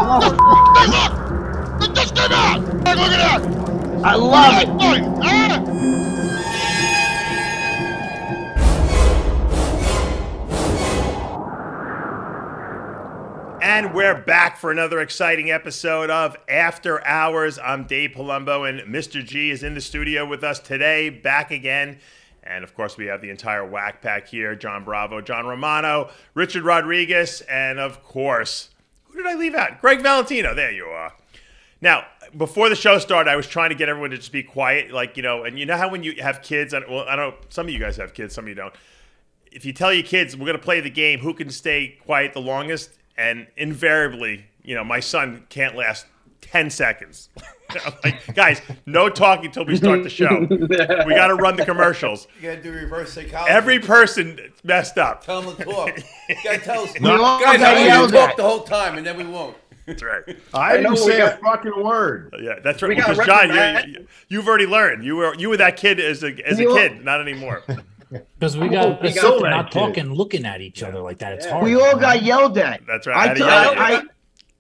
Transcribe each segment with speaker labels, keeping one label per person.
Speaker 1: Hey, look! It just came out! Look at that!
Speaker 2: I love it.
Speaker 3: And we're back for another exciting episode of After Hours. I'm Dave Palumbo, and Mr. G is in the studio with us today, back again. And, of course, we have the entire whack pack here. John Bravo, John Romano, Richard Rodriguez, and, of course, who did I leave out? Greg Valentino. There you are. Now, before the show started, I was trying to get everyone to just be quiet. Like, you know, and you know how when you have kids, well, I don't know, some of you guys have kids, some of you don't. If you tell your kids, we're going to play the game, who can stay quiet the longest? And invariably, you know, my son can't last 10 seconds. Like, guys, no talking until we start the show. We got to run the commercials.
Speaker 4: You got to do reverse psychology.
Speaker 3: Every person messed up.
Speaker 4: Tell them to talk. You got to tell us.
Speaker 2: Guys,
Speaker 4: I want you to talk the whole time, and then we won't.
Speaker 3: That's right.
Speaker 5: I didn't say a fucking word.
Speaker 3: Yeah, that's right. Because John, you've already learned. You were that kid as a kid, not anymore.
Speaker 6: Because we got not talking, looking at each other like that. It's hard.
Speaker 2: We all got yelled at.
Speaker 3: That's right.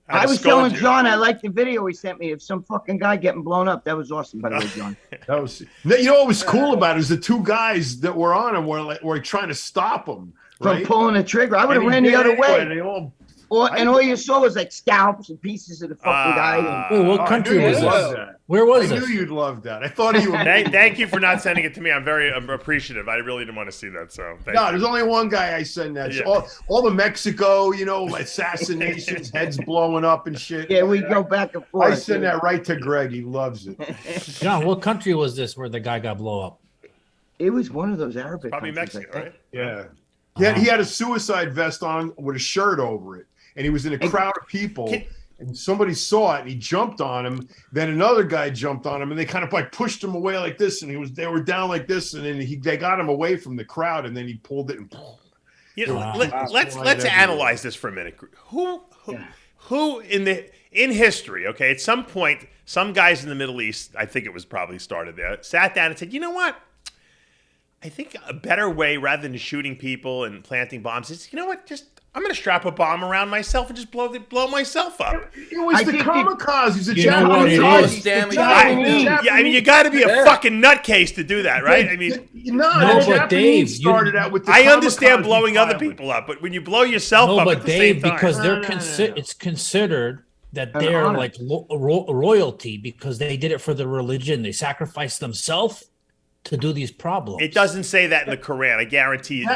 Speaker 2: I was telling John I liked the video he sent me of some fucking guy getting blown up. That was awesome, by the way, John.
Speaker 5: That was, you know what was cool about it is the two guys that were on him were trying to stop him
Speaker 2: from pulling the trigger. I would have ran the other way. And all you saw was like scalps and pieces of the fucking guy.
Speaker 6: And, what country was this? Where was it?
Speaker 5: I knew you'd love that. I thought you would.
Speaker 3: Thank you for not sending it to me. I'm appreciative. I really didn't want to see that. So
Speaker 5: there's only one guy I send that. Yeah. All the Mexico, you know, assassinations, heads blowing up and shit.
Speaker 2: Yeah, we go back and forth.
Speaker 5: I send that right to Greg. He loves it.
Speaker 6: John, what country was this where the guy got blown up?
Speaker 2: It was one of those Arabic
Speaker 3: probably
Speaker 2: countries,
Speaker 3: Mexico, right?
Speaker 5: Yeah. He had a suicide vest on with a shirt over it. And he was in a crowd of people, and somebody saw it, and he jumped on him. Then another guy jumped on him, and they kind of like pushed him away like this, and they were down like this, and then they got him away from the crowd, and then he pulled it. And
Speaker 3: you know, let's analyze this for a minute. Who in history? Okay, at some point, some guys in the Middle East, I think it was probably started there, sat down and said, you know what? I think a better way, rather than shooting people and planting bombs, is, you know what? I'm going to strap a bomb around myself and just blow myself up.
Speaker 5: It was the kamikazes, the
Speaker 6: Japanese.
Speaker 3: Yeah, I mean, you got to be a fucking nutcase to do that, right? I mean,
Speaker 6: but Dave,
Speaker 5: started out with the
Speaker 3: I understand blowing other people up, but when you blow yourself up at the same time.
Speaker 6: Because it's considered that they're like royalty because they did it for the religion. They sacrificed themselves to do these problems.
Speaker 3: It doesn't say that in the Quran. I guarantee you.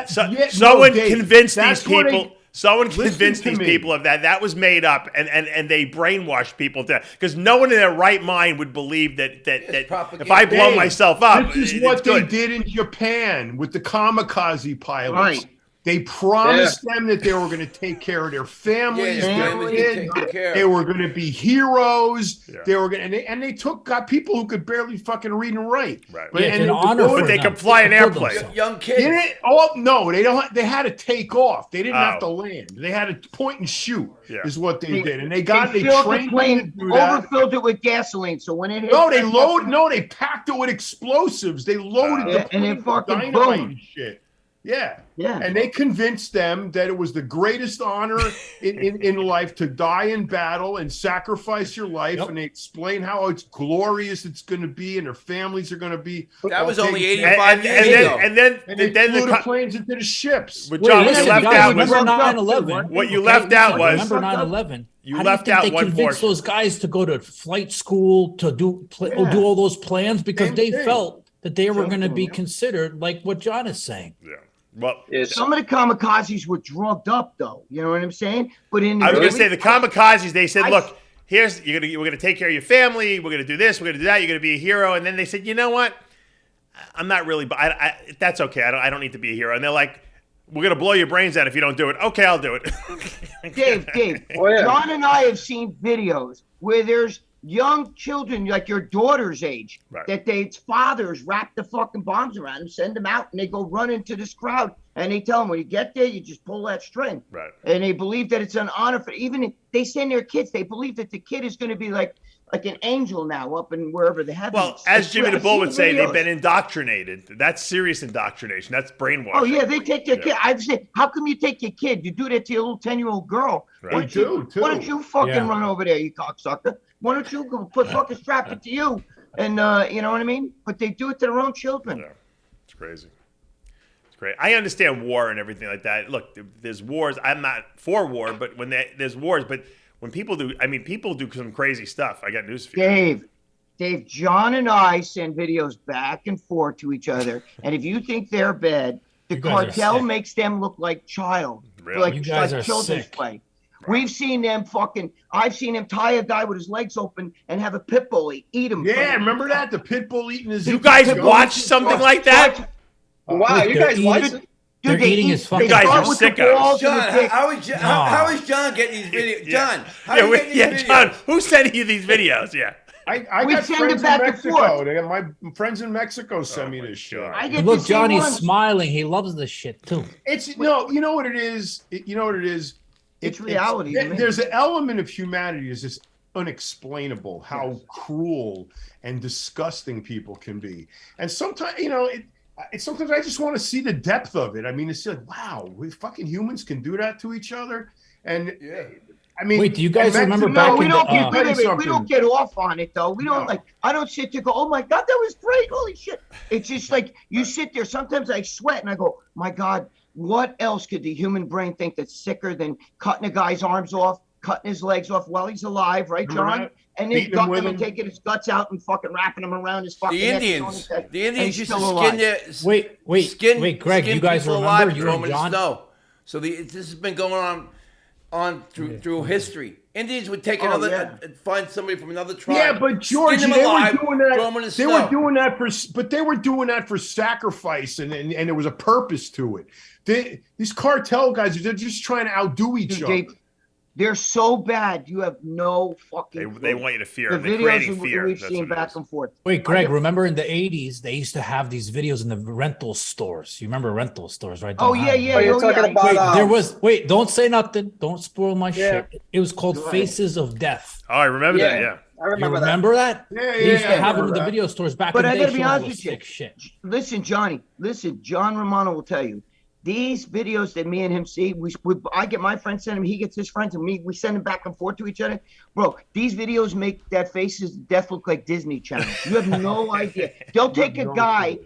Speaker 3: Someone convinced these people. Someone convinced these people of that. That was made up, and they brainwashed people to, because no one in their right mind would believe that if I blow myself up,
Speaker 5: this is what they did in Japan with the kamikaze pilots. Right. They promised them that they were going to take care of their families. They were going to be heroes. Yeah. They were going to, and they got people who could barely fucking read and write.
Speaker 3: Right.
Speaker 5: But,
Speaker 3: but they could fly an airplane.
Speaker 4: Young kids.
Speaker 5: No, they don't. They had to take off. They didn't have to land. They had to point and shoot. Yeah. Is what they did, and they trained the plane,
Speaker 2: overfilled it with gasoline. So when it hit,
Speaker 5: they packed it with explosives. They loaded the plane
Speaker 2: and it fucking
Speaker 5: dynamite and shit. Yeah. And they convinced them that it was the greatest honor in life to die in battle and sacrifice your life. Yep. And they explain how it's glorious it's going to be and their families are going to be.
Speaker 4: That was only 85 years ago.
Speaker 5: And then they flew the planes into the ships.
Speaker 3: But John,
Speaker 6: remember 9/11.
Speaker 3: What you left out was.
Speaker 6: Remember 9/11.
Speaker 3: You left out one portion.
Speaker 6: They convinced those guys to go to flight school to do all those plans because they felt that they were going to be considered like what John is saying.
Speaker 3: Yeah. Well,
Speaker 2: some of the kamikazes were drugged up, though. You know what I'm saying? But I
Speaker 3: was going to say the kamikazes. They said, "Look, we're going to take care of your family. We're going to do this. We're going to do that. You're going to be a hero." And then they said, "You know what? I'm not really. That's okay. I don't need to be a hero." And they're like, "We're going to blow your brains out if you don't do it." Okay, I'll do it.
Speaker 2: Dave, John and I have seen videos where there's young children, like your daughter's age, that its fathers wrap the fucking bombs around them, send them out, and they go run into this crowd, and they tell them, when you get there, you just pull that string.
Speaker 3: Right.
Speaker 2: And they believe that it's an honor for, even if they send their kids, they believe that the kid is going to be like like an angel now up in wherever the heavens.
Speaker 3: Well, as Jimmy the Bull would say, they've been
Speaker 2: videos.
Speaker 3: indoctrinated. That's serious indoctrination. That's brainwashing.
Speaker 2: Oh yeah, they take their kid. I'd say, how come you take your kid? You do that to your little 10-year-old girl.
Speaker 3: Right.
Speaker 2: Why don't you fucking run over there, you cocksucker? Why don't you go put fucking strap it to you? And you know what I mean? But they do it to their own children.
Speaker 3: Yeah. It's crazy. It's great. I understand war and everything like that. Look, there's wars. I'm not for war, but when there's wars, but when people do, I mean, people do some crazy stuff. I got news for you.
Speaker 2: Dave, John and I send videos back and forth to each other. And if you think they're bad, the cartel makes them look like child.
Speaker 3: Really?
Speaker 2: Like,
Speaker 6: you guys are
Speaker 2: children's
Speaker 6: sick.
Speaker 2: play. We've seen them I've seen him tie a guy with his legs open and have a pit bull eat him.
Speaker 5: Yeah, remember that? The pit bull eating his.
Speaker 3: You guys watch something like that?
Speaker 7: Wow, you guys watch it?
Speaker 6: They're eating his fucking.
Speaker 3: You guys are sickos.
Speaker 4: John, how is John getting these videos? John, how are you getting these videos?
Speaker 3: John, who's sending you these videos? Yeah.
Speaker 5: I
Speaker 2: We
Speaker 5: got
Speaker 2: send
Speaker 5: friends
Speaker 2: it
Speaker 5: in
Speaker 2: back and
Speaker 5: Mexico.
Speaker 2: forth.
Speaker 5: My friends in Mexico send me this shit.
Speaker 6: Look, Johnny's smiling. He loves this shit too.
Speaker 5: It's no, you know what it is. You know what it is.
Speaker 2: It's reality.
Speaker 5: There's an element of humanity is just unexplainable how cruel and disgusting people can be. And sometimes, you know, sometimes I just want to see the depth of it. I mean, it's like, wow, we fucking humans can do that to each other. And I mean,
Speaker 6: wait, do you guys remember back in
Speaker 2: we don't get off on it though. We don't I don't sit there go, oh my God, that was great. Holy shit. It's just like you sit there. Sometimes I sweat and I go, my God, what else could the human brain think that's sicker than cutting a guy's arms off, cutting his legs off while he's alive, right, John? And then gut them and taking his guts out and fucking wrapping them around his fucking
Speaker 4: The Indians used to skin their
Speaker 6: wait, Greg, you guys remember you and John?
Speaker 4: Snow. So this has been going on through history. Indians would take find somebody from another tribe.
Speaker 5: Yeah, but George, they were doing that. They were doing that for sacrifice, and there was a purpose to it. These cartel guys, they're just trying to outdo each other.
Speaker 2: They're so bad, you have no fucking.
Speaker 3: They want you to fear.
Speaker 2: The
Speaker 3: They're creating
Speaker 2: videos
Speaker 3: fear.
Speaker 2: we've seen back and forth.
Speaker 6: Wait, Greg, remember in the 80s, they used to have these videos in the rental stores. You remember rental stores, right?
Speaker 2: Oh, yeah.
Speaker 7: You're talking about,
Speaker 6: Wait, don't say nothing. Don't spoil my shit. It was called Faces of Death.
Speaker 3: Oh, I remember that, yeah.
Speaker 7: I remember
Speaker 6: that.
Speaker 5: Yeah,
Speaker 6: They used to have it in the video stores back in the day.
Speaker 2: But I gotta be honest with you.
Speaker 6: Shit.
Speaker 2: Listen, Johnny. John Romano will tell you. These videos that me and him see, I get my friends send him, he gets his friends, and we send them back and forth to each other. Bro, these videos make that Faces of Death look like Disney Channel. You have no idea. They'll take a guy,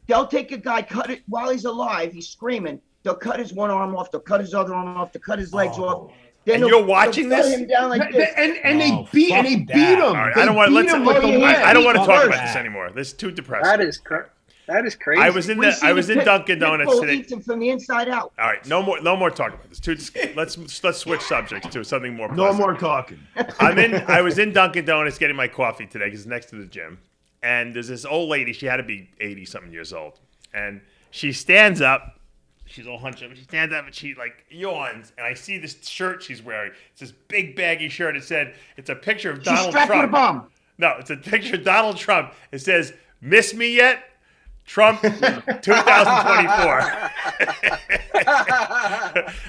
Speaker 2: cut it while he's alive, he's screaming. They'll cut his one arm off, they'll cut his other arm off, they'll cut his legs off.
Speaker 3: Then you're watching this?
Speaker 2: Him down like this.
Speaker 5: And they beat him.
Speaker 3: Right, I don't want to talk about this anymore. This is too depressing.
Speaker 7: That is crazy.
Speaker 3: I was in Dunkin' Donuts today.
Speaker 2: Eats him from the inside out.
Speaker 3: All right, no more talking about this. Let's switch subjects to something more
Speaker 5: No
Speaker 3: pleasant.
Speaker 5: more talking.
Speaker 3: I was in Dunkin' Donuts getting my coffee today because it's next to the gym, and there's this old lady. She had to be 80-something years old, and she stands up. She's all hunched up. She stands up and she like yawns, and I see this shirt she's wearing. It's this big baggy shirt. It's a picture of Donald Trump.
Speaker 2: She's strapped with a bomb.
Speaker 3: No, it's a picture of Donald Trump. It says, "Miss me yet? Trump 2024."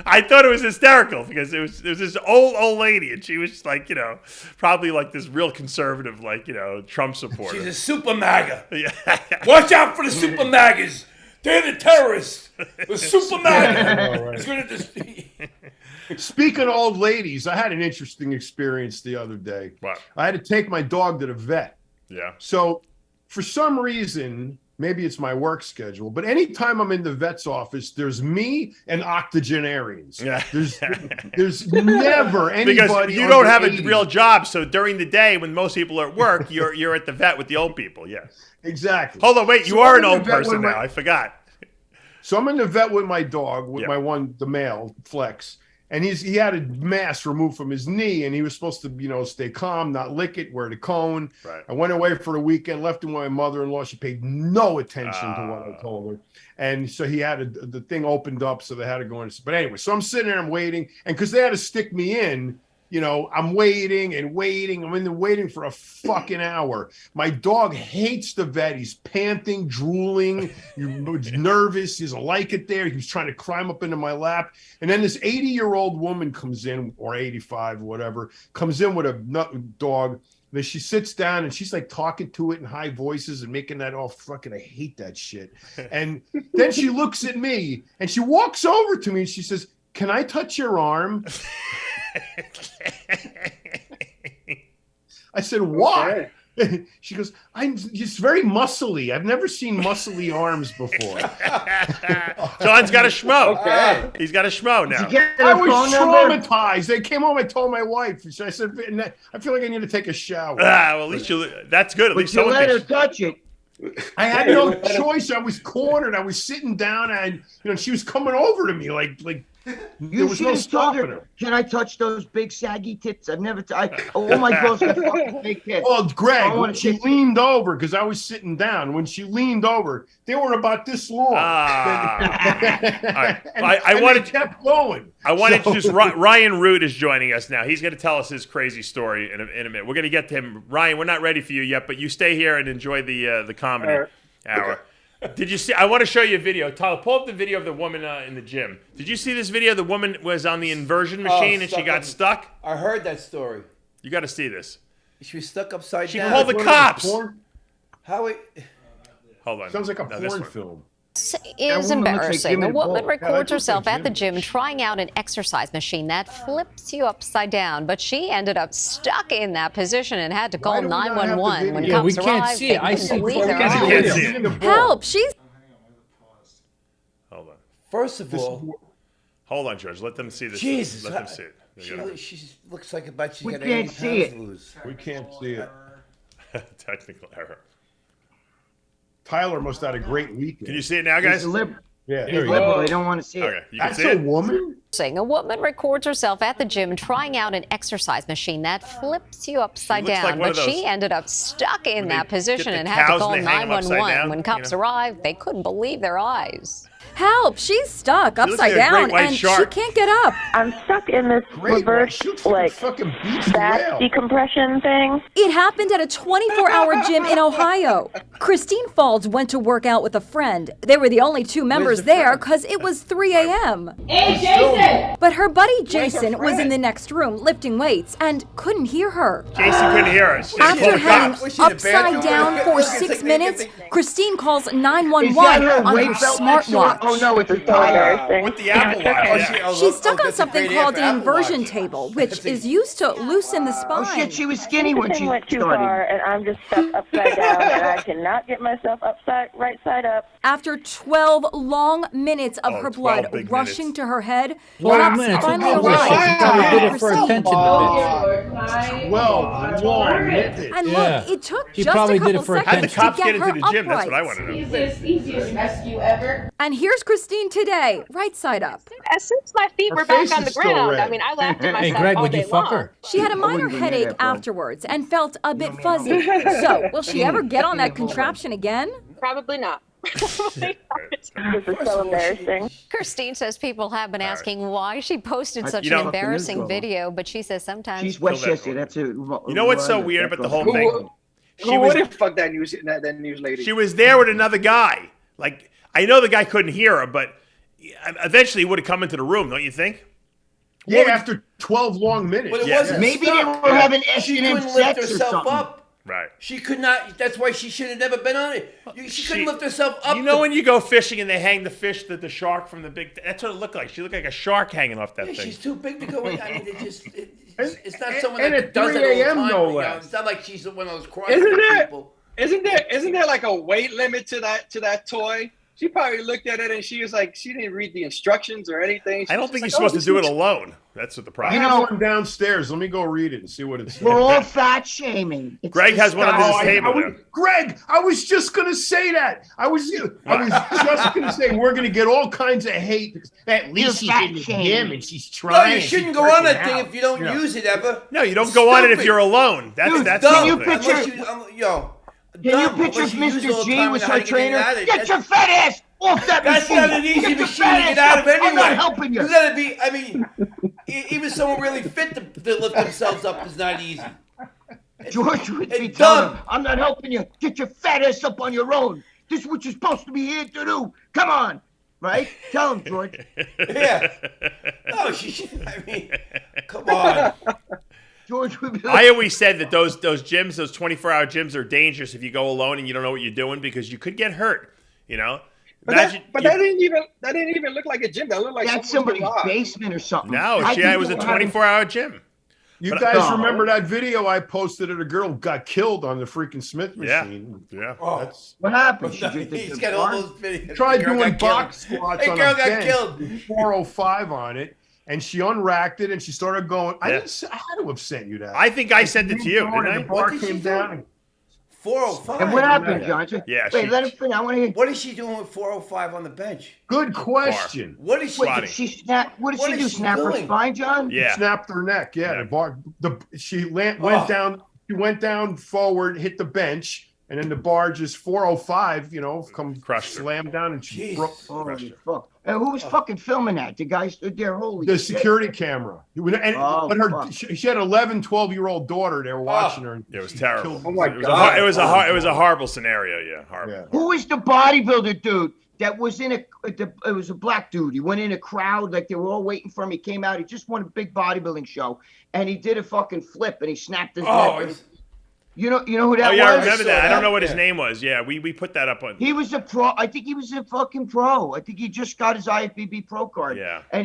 Speaker 3: I thought it was hysterical because it was this old lady, and she was like, you know, probably like this real conservative, like, you know, Trump supporter.
Speaker 4: She's a super MAGA.
Speaker 3: Yeah.
Speaker 4: Watch out for the super MAGAs. They're the terrorists. The super MAGA is going to just.
Speaker 5: Speaking of old ladies, I had an interesting experience the other day.
Speaker 3: Wow.
Speaker 5: I had to take my dog to the vet.
Speaker 3: Yeah.
Speaker 5: So for some reason, maybe it's my work schedule, but anytime I'm in the vet's office, there's me and octogenarians.
Speaker 3: Yeah.
Speaker 5: There's never anybody.
Speaker 3: Because you don't have a real job, so during the day when most people are at work, you're at the vet with the old people. Yes.
Speaker 5: Exactly.
Speaker 3: Hold on, wait. You are an old person now. I forgot.
Speaker 5: So I'm in the vet with my dog, with the male Flex, and he had a mass removed from his knee, and he was supposed to, stay calm, not lick it, wear the cone.
Speaker 3: Right.
Speaker 5: I went away for the weekend, left him with my mother-in-law. She paid no attention to what I told her, and so he had the thing opened up, so they had to go in. But anyway, so I'm sitting there, I'm waiting, and because they had to stick me in. I'm waiting and waiting. I'm in there waiting for a fucking hour. My dog hates the vet. He's panting, drooling. He's nervous. He doesn't like it there. He was trying to climb up into my lap. And then this 80-year-old woman comes in, or 85, whatever, comes in with a dog Then she sits down and she's like talking to it in high voices and making that all fucking, I hate that shit. And then she looks at me and she walks over to me and she says, "Can I touch your arm?" I said, "Why?" Okay. She goes, "I'm just very muscly. I've never seen muscly arms before."
Speaker 3: John's got a schmo. Okay. He's got a schmo now.
Speaker 5: I was traumatized. I came home, I told my wife. I said, "I feel like I need to take a shower."
Speaker 3: Well, at least that's good. At least
Speaker 2: someone let her touch it.
Speaker 5: I had no choice. I was cornered. I was sitting down, and she was coming over to me like there was no stopping her.
Speaker 2: Can I touch those big saggy tits? I've never. All my girls got fucking big tits.
Speaker 5: Oh, Greg, when she leaned over, because I was sitting down. When she leaned over, they were about this long.
Speaker 3: Right.
Speaker 5: I wanted kept going.
Speaker 3: I wanted to just Ryan Root is joining us now. He's going to tell us his crazy story in a minute. We're going to get to him. Ryan, we're not ready for you yet, but you stay here and enjoy the comedy hour. Okay. Did you see? I want to show you a video. Tyler, pull up the video of the woman in the gym. Did you see this video? The woman was on the inversion machine and she got stuck.
Speaker 4: I heard that story.
Speaker 3: You got to see this.
Speaker 4: She was stuck upside down.
Speaker 3: She called the cops.
Speaker 4: How it?
Speaker 3: Hold on.
Speaker 5: Sounds like a porn film.
Speaker 8: Is embarrassing. A woman records herself at the gym trying out an exercise machine that flips you upside down, but she ended up stuck in that position and had to call 911 when cops arrived. They couldn't believe their eyes. Help! She's.
Speaker 3: Hold on.
Speaker 4: First of all,
Speaker 3: hold on, George. Let them see this.
Speaker 4: Jesus,
Speaker 3: let them see it.
Speaker 4: She looks like about she's got
Speaker 2: 80 pounds to
Speaker 4: lose.
Speaker 5: We can't see it.
Speaker 3: Technical error.
Speaker 5: Tyler must have had a great weekend.
Speaker 3: Can you see it now, guys?
Speaker 5: Yeah,
Speaker 2: he's liberal. They don't want to see it.
Speaker 3: Okay, you can
Speaker 5: That's
Speaker 3: see it.
Speaker 5: a woman?
Speaker 8: A woman records herself at the gym trying out an exercise machine that flips you upside down, but she ended up stuck in that position and had to call 911 when cops arrived. They couldn't believe their eyes.
Speaker 9: Help! She's stuck upside down and she can't get up.
Speaker 10: I'm stuck in this reverse, back decompression thing.
Speaker 9: It happened at a 24-hour gym in Ohio. Christine Falls went to work out with a friend. They were the only two members there because it was 3 a.m.
Speaker 11: Hey, Jason!
Speaker 9: But her buddy Jason was in the next room lifting weights and couldn't hear her.
Speaker 3: Jason couldn't hear her.
Speaker 9: After hanging upside down for 6 minutes, Christine calls 911 on her smartwatch.
Speaker 2: Oh no, it's a Tyler.
Speaker 3: With the Apple Watch.
Speaker 9: She's stuck on something called an inversion table, which is used to loosen the spine.
Speaker 2: Oh shit, she was skinny when she
Speaker 10: went too
Speaker 2: started.
Speaker 10: far, and I'm just stuck upside down, and I cannot get myself right side up.
Speaker 9: After 12 long minutes of her blood rushing to her head,
Speaker 6: 12 minutes.
Speaker 9: finally
Speaker 6: She probably did it for attention to
Speaker 5: 12 long minutes.
Speaker 9: And look, it took just a
Speaker 3: probably
Speaker 9: couple
Speaker 3: did it for
Speaker 9: seconds
Speaker 3: How the cops
Speaker 9: to
Speaker 3: get
Speaker 9: get
Speaker 3: into
Speaker 9: her
Speaker 3: the gym? That's
Speaker 9: upright.
Speaker 3: what I want to know.
Speaker 11: Easiest rescue ever.
Speaker 9: And here's Christine today, right side up.
Speaker 12: As soon as my feet were back on the ground, I mean, I laughed at myself
Speaker 6: Hey, Greg,
Speaker 12: all
Speaker 6: would
Speaker 12: day
Speaker 6: you fuck
Speaker 12: long.
Speaker 6: her?
Speaker 9: She had a minor headache afterwards and felt a bit fuzzy. So, will she ever get on that contraption again?
Speaker 12: Probably not.
Speaker 10: This is so embarrassing.
Speaker 8: Christine says people have been asking why she posted such an embarrassing video, but she says sometimes
Speaker 2: she's Westchester. That's it.
Speaker 3: You know what's so weird about the whole thing?
Speaker 7: Who would fuck that news lady?
Speaker 3: She was there with another guy. Like, I know the guy couldn't hear her, but eventually he would have come into the room, don't you think?
Speaker 5: Yeah, after 12 long minutes.
Speaker 4: But it wasn't
Speaker 2: maybe
Speaker 4: stuck.
Speaker 2: they were having
Speaker 4: She
Speaker 2: S&M
Speaker 4: couldn't lift
Speaker 2: sex or
Speaker 4: herself
Speaker 2: something.
Speaker 4: up.
Speaker 3: Right.
Speaker 4: She could not. That's why she should have never been on it. She couldn't lift herself up.
Speaker 3: You know when you go fishing and they hang the fish, the shark from the big. That's what it looked like. She looked like a shark hanging off that thing.
Speaker 4: She's too big to go in. I mean, it's not someone
Speaker 5: and
Speaker 4: that
Speaker 5: at
Speaker 4: does
Speaker 5: 3
Speaker 4: it all the
Speaker 5: a.m.
Speaker 4: time.
Speaker 5: no
Speaker 4: You know?
Speaker 5: less.
Speaker 4: It's not like she's one of those CrossFit people.
Speaker 7: Isn't there like a weight limit to that toy? She probably looked at it and she was like, she didn't read the instructions or anything.
Speaker 3: I don't think you're supposed to do it alone. That's what the problem.
Speaker 5: I have one downstairs. Let me go read it and see what it says.
Speaker 2: We're all fat shaming.
Speaker 3: Greg has one under his table.
Speaker 5: Greg, I was just gonna say that. I was just gonna say we're gonna get all kinds of hate. At least she's in the gym and she's trying.
Speaker 4: No, you shouldn't go on that thing if you don't use it ever.
Speaker 3: No, you don't go on it if you're alone. That's
Speaker 4: dumb.
Speaker 2: Can you picture? Can you picture Mr. G with her trainer? Get your fat ass off that machine.
Speaker 4: That's not an easy machine to get out of anyway.
Speaker 2: I'm not helping you.
Speaker 4: You gotta be. I mean, even someone really fit to lift themselves up is not easy.
Speaker 2: George would be telling him, I'm not helping you. Get your fat ass up on your own. This is what you're supposed to be here to do. Come on. Right? Tell him, George.
Speaker 4: Yeah. No, I mean, come on.
Speaker 2: George would be like,
Speaker 3: I always said that those gyms, those 24-hour gyms, are dangerous if you go alone and you don't know what you're doing because you could get hurt. You know.
Speaker 7: But that didn't even look like a gym. That looked like
Speaker 2: that's somebody's basement or something.
Speaker 3: No, it was a 24-hour gym.
Speaker 5: You guys remember that video I posted of a girl who got killed on the freaking Smith machine?
Speaker 3: Yeah.
Speaker 2: Oh, what happened?
Speaker 4: He's got all those videos.
Speaker 5: Tried doing box squats on
Speaker 4: girl
Speaker 5: a
Speaker 4: got
Speaker 5: bench,
Speaker 4: killed.
Speaker 5: 405 on it, and she unracked it and she started going. I had to have sent you that.
Speaker 3: I think I sent it to you, didn't I?
Speaker 5: The bar came down.
Speaker 4: 405.
Speaker 2: And what happened, Johnson?
Speaker 3: Yeah.
Speaker 2: Wait, let him finish. I want to hear.
Speaker 4: What is she doing with 405 on the bench?
Speaker 5: Good question.
Speaker 4: What is she?
Speaker 2: Wait, did she snap? What did she do? Snap her spine, John?
Speaker 3: Yeah.
Speaker 5: Snapped her neck. Yeah. The bar. She went down. She went down forward, hit the bench, and then the bar just 405. Slammed down, and she broke.
Speaker 2: Holy fuck! And who was fucking filming that? The guy stood there. Holy.
Speaker 5: The
Speaker 2: shit.
Speaker 5: security camera. But she had an 11, 12-year-old daughter. They were watching her.
Speaker 3: It was terrible.
Speaker 5: Oh my God!
Speaker 3: It was a horrible scenario. Yeah, horrible.
Speaker 5: Yeah.
Speaker 2: Who was the bodybuilder dude that was in it was a black dude. He went in a crowd like they were all waiting for him. He came out. He just won a big bodybuilding show, and he did a fucking flip, and he snapped his neck. You know who that was?
Speaker 3: I remember that. I don't know what his name was. Yeah, we put that up on.
Speaker 2: He was a pro. I think he was a fucking pro. I think he just got his IFBB pro card.
Speaker 3: Yeah.
Speaker 2: And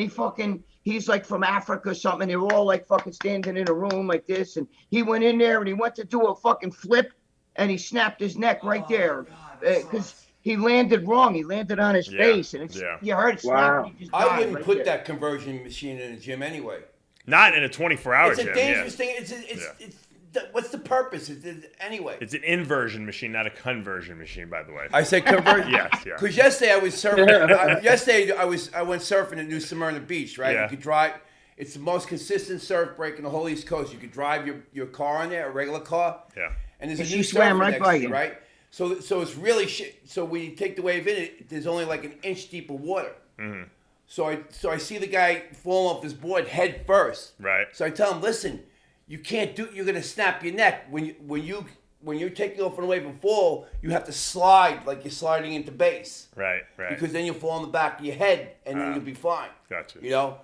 Speaker 2: he's like from Africa or something. And they were all like fucking standing in a room like this. And he went in there and he went to do a fucking flip, and he snapped his neck right there because he landed wrong. He landed on his face, and you heard it snap.
Speaker 4: Wow. I wouldn't put that conversion machine in a gym anyway.
Speaker 3: Not in a 24-hour gym.
Speaker 4: It's a dangerous thing. It's what's the purpose? Anyway.
Speaker 3: It's an inversion machine, not a conversion machine, by the way.
Speaker 4: I said conversion.
Speaker 3: Yes, yeah.
Speaker 4: Because yesterday I was surfing. I went surfing at New Smyrna Beach, right?
Speaker 3: Yeah.
Speaker 4: You could drive. It's the most consistent surf break in the whole East Coast. You could drive your car on there, a regular car.
Speaker 3: Yeah.
Speaker 4: And there's a
Speaker 2: she
Speaker 4: new
Speaker 2: swam
Speaker 4: surfer
Speaker 2: right
Speaker 4: next
Speaker 2: by
Speaker 4: to
Speaker 2: you.
Speaker 4: you, right? So it's really shit. So when you take the wave in, there's only like an inch deep of water.
Speaker 3: Mm-hmm.
Speaker 4: So I see the guy fall off his board head first.
Speaker 3: Right.
Speaker 4: So I tell him, listen, you can't do. You're gonna snap your neck when you're taking off on a wave and fall. You have to slide like you're sliding into base.
Speaker 3: Right.
Speaker 4: Because then you'll fall on the back of your head and then you'll be fine.
Speaker 3: Gotcha.
Speaker 4: You know,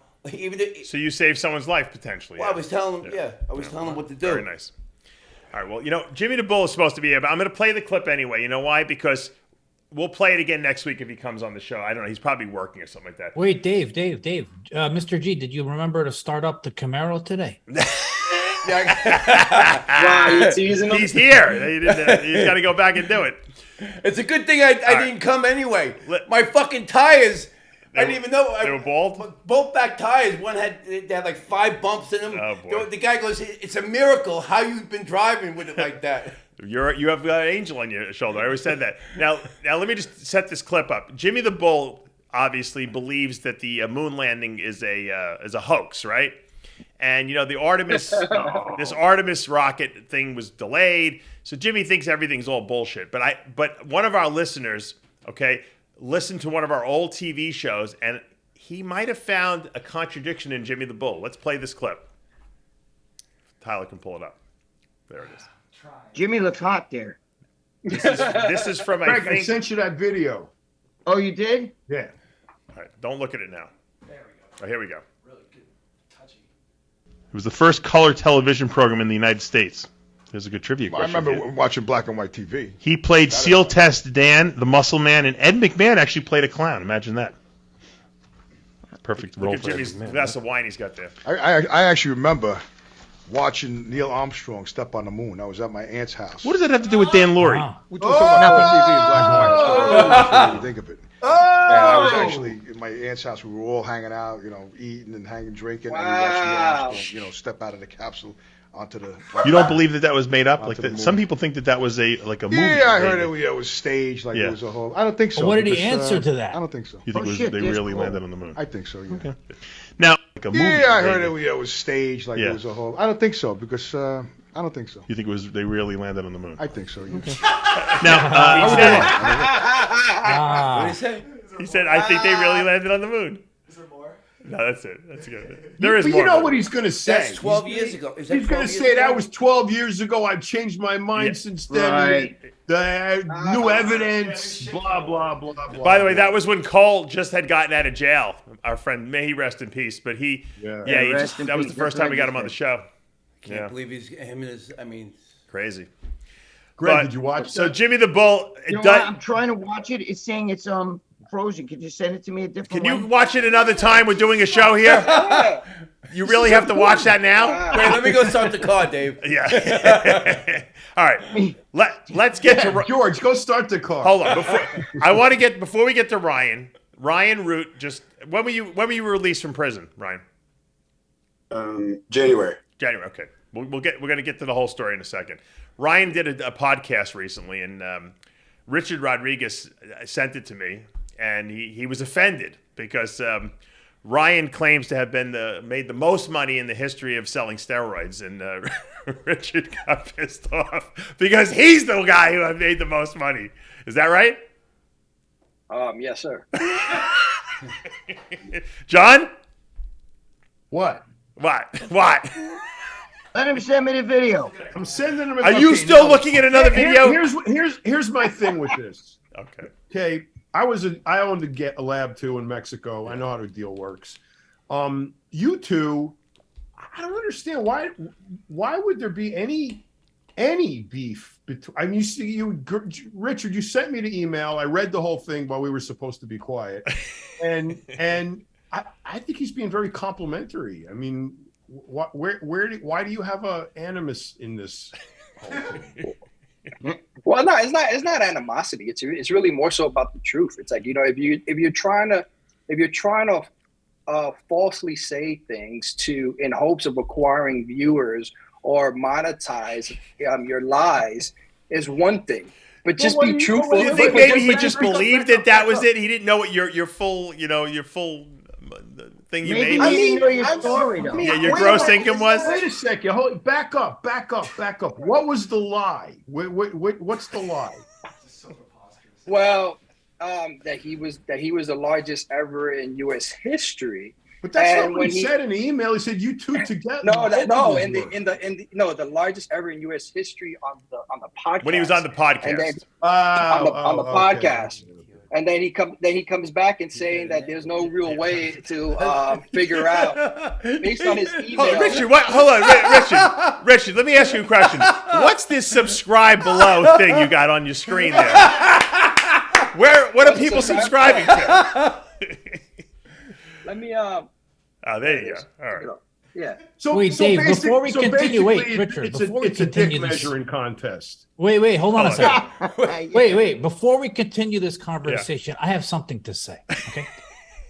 Speaker 3: so you save someone's life potentially.
Speaker 4: Well, I was telling him. I was telling him what to do.
Speaker 3: Very nice. All right. Well, Jimmy the Bull is supposed to be here, but I'm going to play the clip anyway. You know why? Because we'll play it again next week if he comes on the show. I don't know. He's probably working or something like that.
Speaker 6: Wait, Dave. Mr. G, did you remember to start up the Camaro today?
Speaker 7: Wow, you're teasing him?
Speaker 3: He's here. He's got to go back and do it.
Speaker 4: It's a good thing I didn't come anyway. My fucking tires. I didn't even know.
Speaker 3: They were bald?
Speaker 4: Both back tires. They had like 5 bumps in them.
Speaker 3: Oh, boy.
Speaker 4: The guy goes, "It's a miracle how you've been driving with it like that."
Speaker 3: You have an angel on your shoulder. I always said that. Now let me just set this clip up. Jimmy the Bull obviously believes that the moon landing is a hoax, right? And the Artemis, this Artemis rocket thing was delayed. So Jimmy thinks everything's all bullshit. But one of our listeners, listened to one of our old TV shows, and he might have found a contradiction in Jimmy the Bull. Let's play this clip. Tyler can pull it up. There it is.
Speaker 2: Jimmy looks hot there.
Speaker 3: This is from
Speaker 5: Greg, I sent you that video.
Speaker 2: Oh, you did?
Speaker 5: Yeah.
Speaker 3: All right, don't look at it now.
Speaker 13: There we go.
Speaker 3: Oh, here we go.
Speaker 13: Really good, touchy.
Speaker 3: It was the first color television program in the United States. There's a good trivia question.
Speaker 1: I remember watching black and white TV.
Speaker 3: He played SEAL Test Dan, the Muscle Man, and Ed McMahon actually played a clown. Imagine that. Perfect role for
Speaker 1: Jimmy's
Speaker 3: glass of wine he's got there.
Speaker 1: I actually remember watching Neil Armstrong step on the moon. I was at my aunt's house.
Speaker 3: What does that have to do with Dan Laurie?
Speaker 1: We talked about TV in black and white. That's what you think of it. And I was actually in my aunt's house. We were all hanging out, eating and drinking. And we watched Neil Armstrong, step out of the capsule onto the.
Speaker 3: You don't believe that was made up? Like that? Some people think that was a movie.
Speaker 1: Yeah, I heard it was staged. It was a whole. I don't think so.
Speaker 6: Well, what did he answer to that?
Speaker 1: I don't think so.
Speaker 3: You think they really landed on the moon?
Speaker 1: I think so. Yeah.
Speaker 3: Okay. Now, like a movie.
Speaker 1: Yeah, I heard it was staged. It was a whole. I don't think so because. I don't think so.
Speaker 3: You think they really landed on the moon?
Speaker 1: I think so. Yeah.
Speaker 3: Okay. Now, what did he say? He said, "I think they really landed on the moon."
Speaker 13: Is there more?
Speaker 3: No, that's it. That's good. There is more.
Speaker 5: You know what he's going to say?
Speaker 4: That's 12 years ago.
Speaker 5: He's going to say that was 12 years ago. I've changed my mind since then.
Speaker 2: Right.
Speaker 5: The new evidence. Blah blah blah blah.
Speaker 3: By the way, that was when Cole just had gotten out of jail. Our friend, may he rest in peace. But that was the first time we got him on the show.
Speaker 4: Can't believe him and his. I mean,
Speaker 3: crazy.
Speaker 5: Greg, did you watch?
Speaker 3: So Jimmy the Bull.
Speaker 2: You know what? I'm trying to watch it. It's saying it's frozen. Could you send it to me a different way?
Speaker 3: Can you watch it another time? We're doing a show here. You really have to watch that now?
Speaker 4: Wait, let me go start the car, Dave.
Speaker 3: Yeah. All right. Let's get to
Speaker 5: George. Go start the car.
Speaker 3: Hold on. Before we get to Ryan. Ryan Root. When were you released from prison, Ryan?
Speaker 14: January.
Speaker 3: January. Okay. We're going to get to the whole story in a second. Ryan did a podcast recently, and Richard Rodriguez sent it to me, and he was offended because Ryan claims to have made the most money in the history of selling steroids, and Richard got pissed off because he's the guy who had made the most money. Is that right?
Speaker 7: Yes, sir.
Speaker 3: John?
Speaker 5: What?
Speaker 2: Let him send me the video.
Speaker 5: I'm sending him.
Speaker 3: Are you still looking at another video?
Speaker 5: Here's my thing with this.
Speaker 3: Okay.
Speaker 5: I owned a lab too in Mexico. I know how the deal works. You two, I don't understand why would there be any beef between? I mean, Richard, you sent me the email. I read the whole thing while we were supposed to be quiet, and I think he's being very complimentary. I mean, why do you have a animus in this whole thing?
Speaker 7: Well, no, it's not animosity. It's really more so about the truth. It's like, if you're trying to falsely say things in hopes of acquiring viewers or monetize your lies is one thing. But just be truthful.
Speaker 3: Do you think maybe he just believed that was it? He didn't know what your full thing you made.
Speaker 2: Maybe he didn't know your story, though.
Speaker 3: Yeah, your gross income was.
Speaker 5: Wait a second. Back up. What was the lie? What's the lie?
Speaker 7: Well, that he was the largest ever in U.S. history.
Speaker 5: But that's not what he said in the email. He said you two together.
Speaker 7: The largest ever in U.S. history on the podcast.
Speaker 3: When he was on the podcast.
Speaker 7: And then, on the podcast. And then he comes back and saying that there's no real way to figure out based on his email.
Speaker 3: Hold on, Richard. Let me ask you a question. What's this subscribe below thing you got on your screen there? What are people subscribing to?
Speaker 7: Let me.
Speaker 3: Oh, there you go. All right.
Speaker 7: Yeah.
Speaker 5: So
Speaker 6: Dave, before we continue, Richard,
Speaker 5: it's a dick measuring contest.
Speaker 6: Wait, hold on a second. Wait, before we continue this conversation, I have something to say, okay?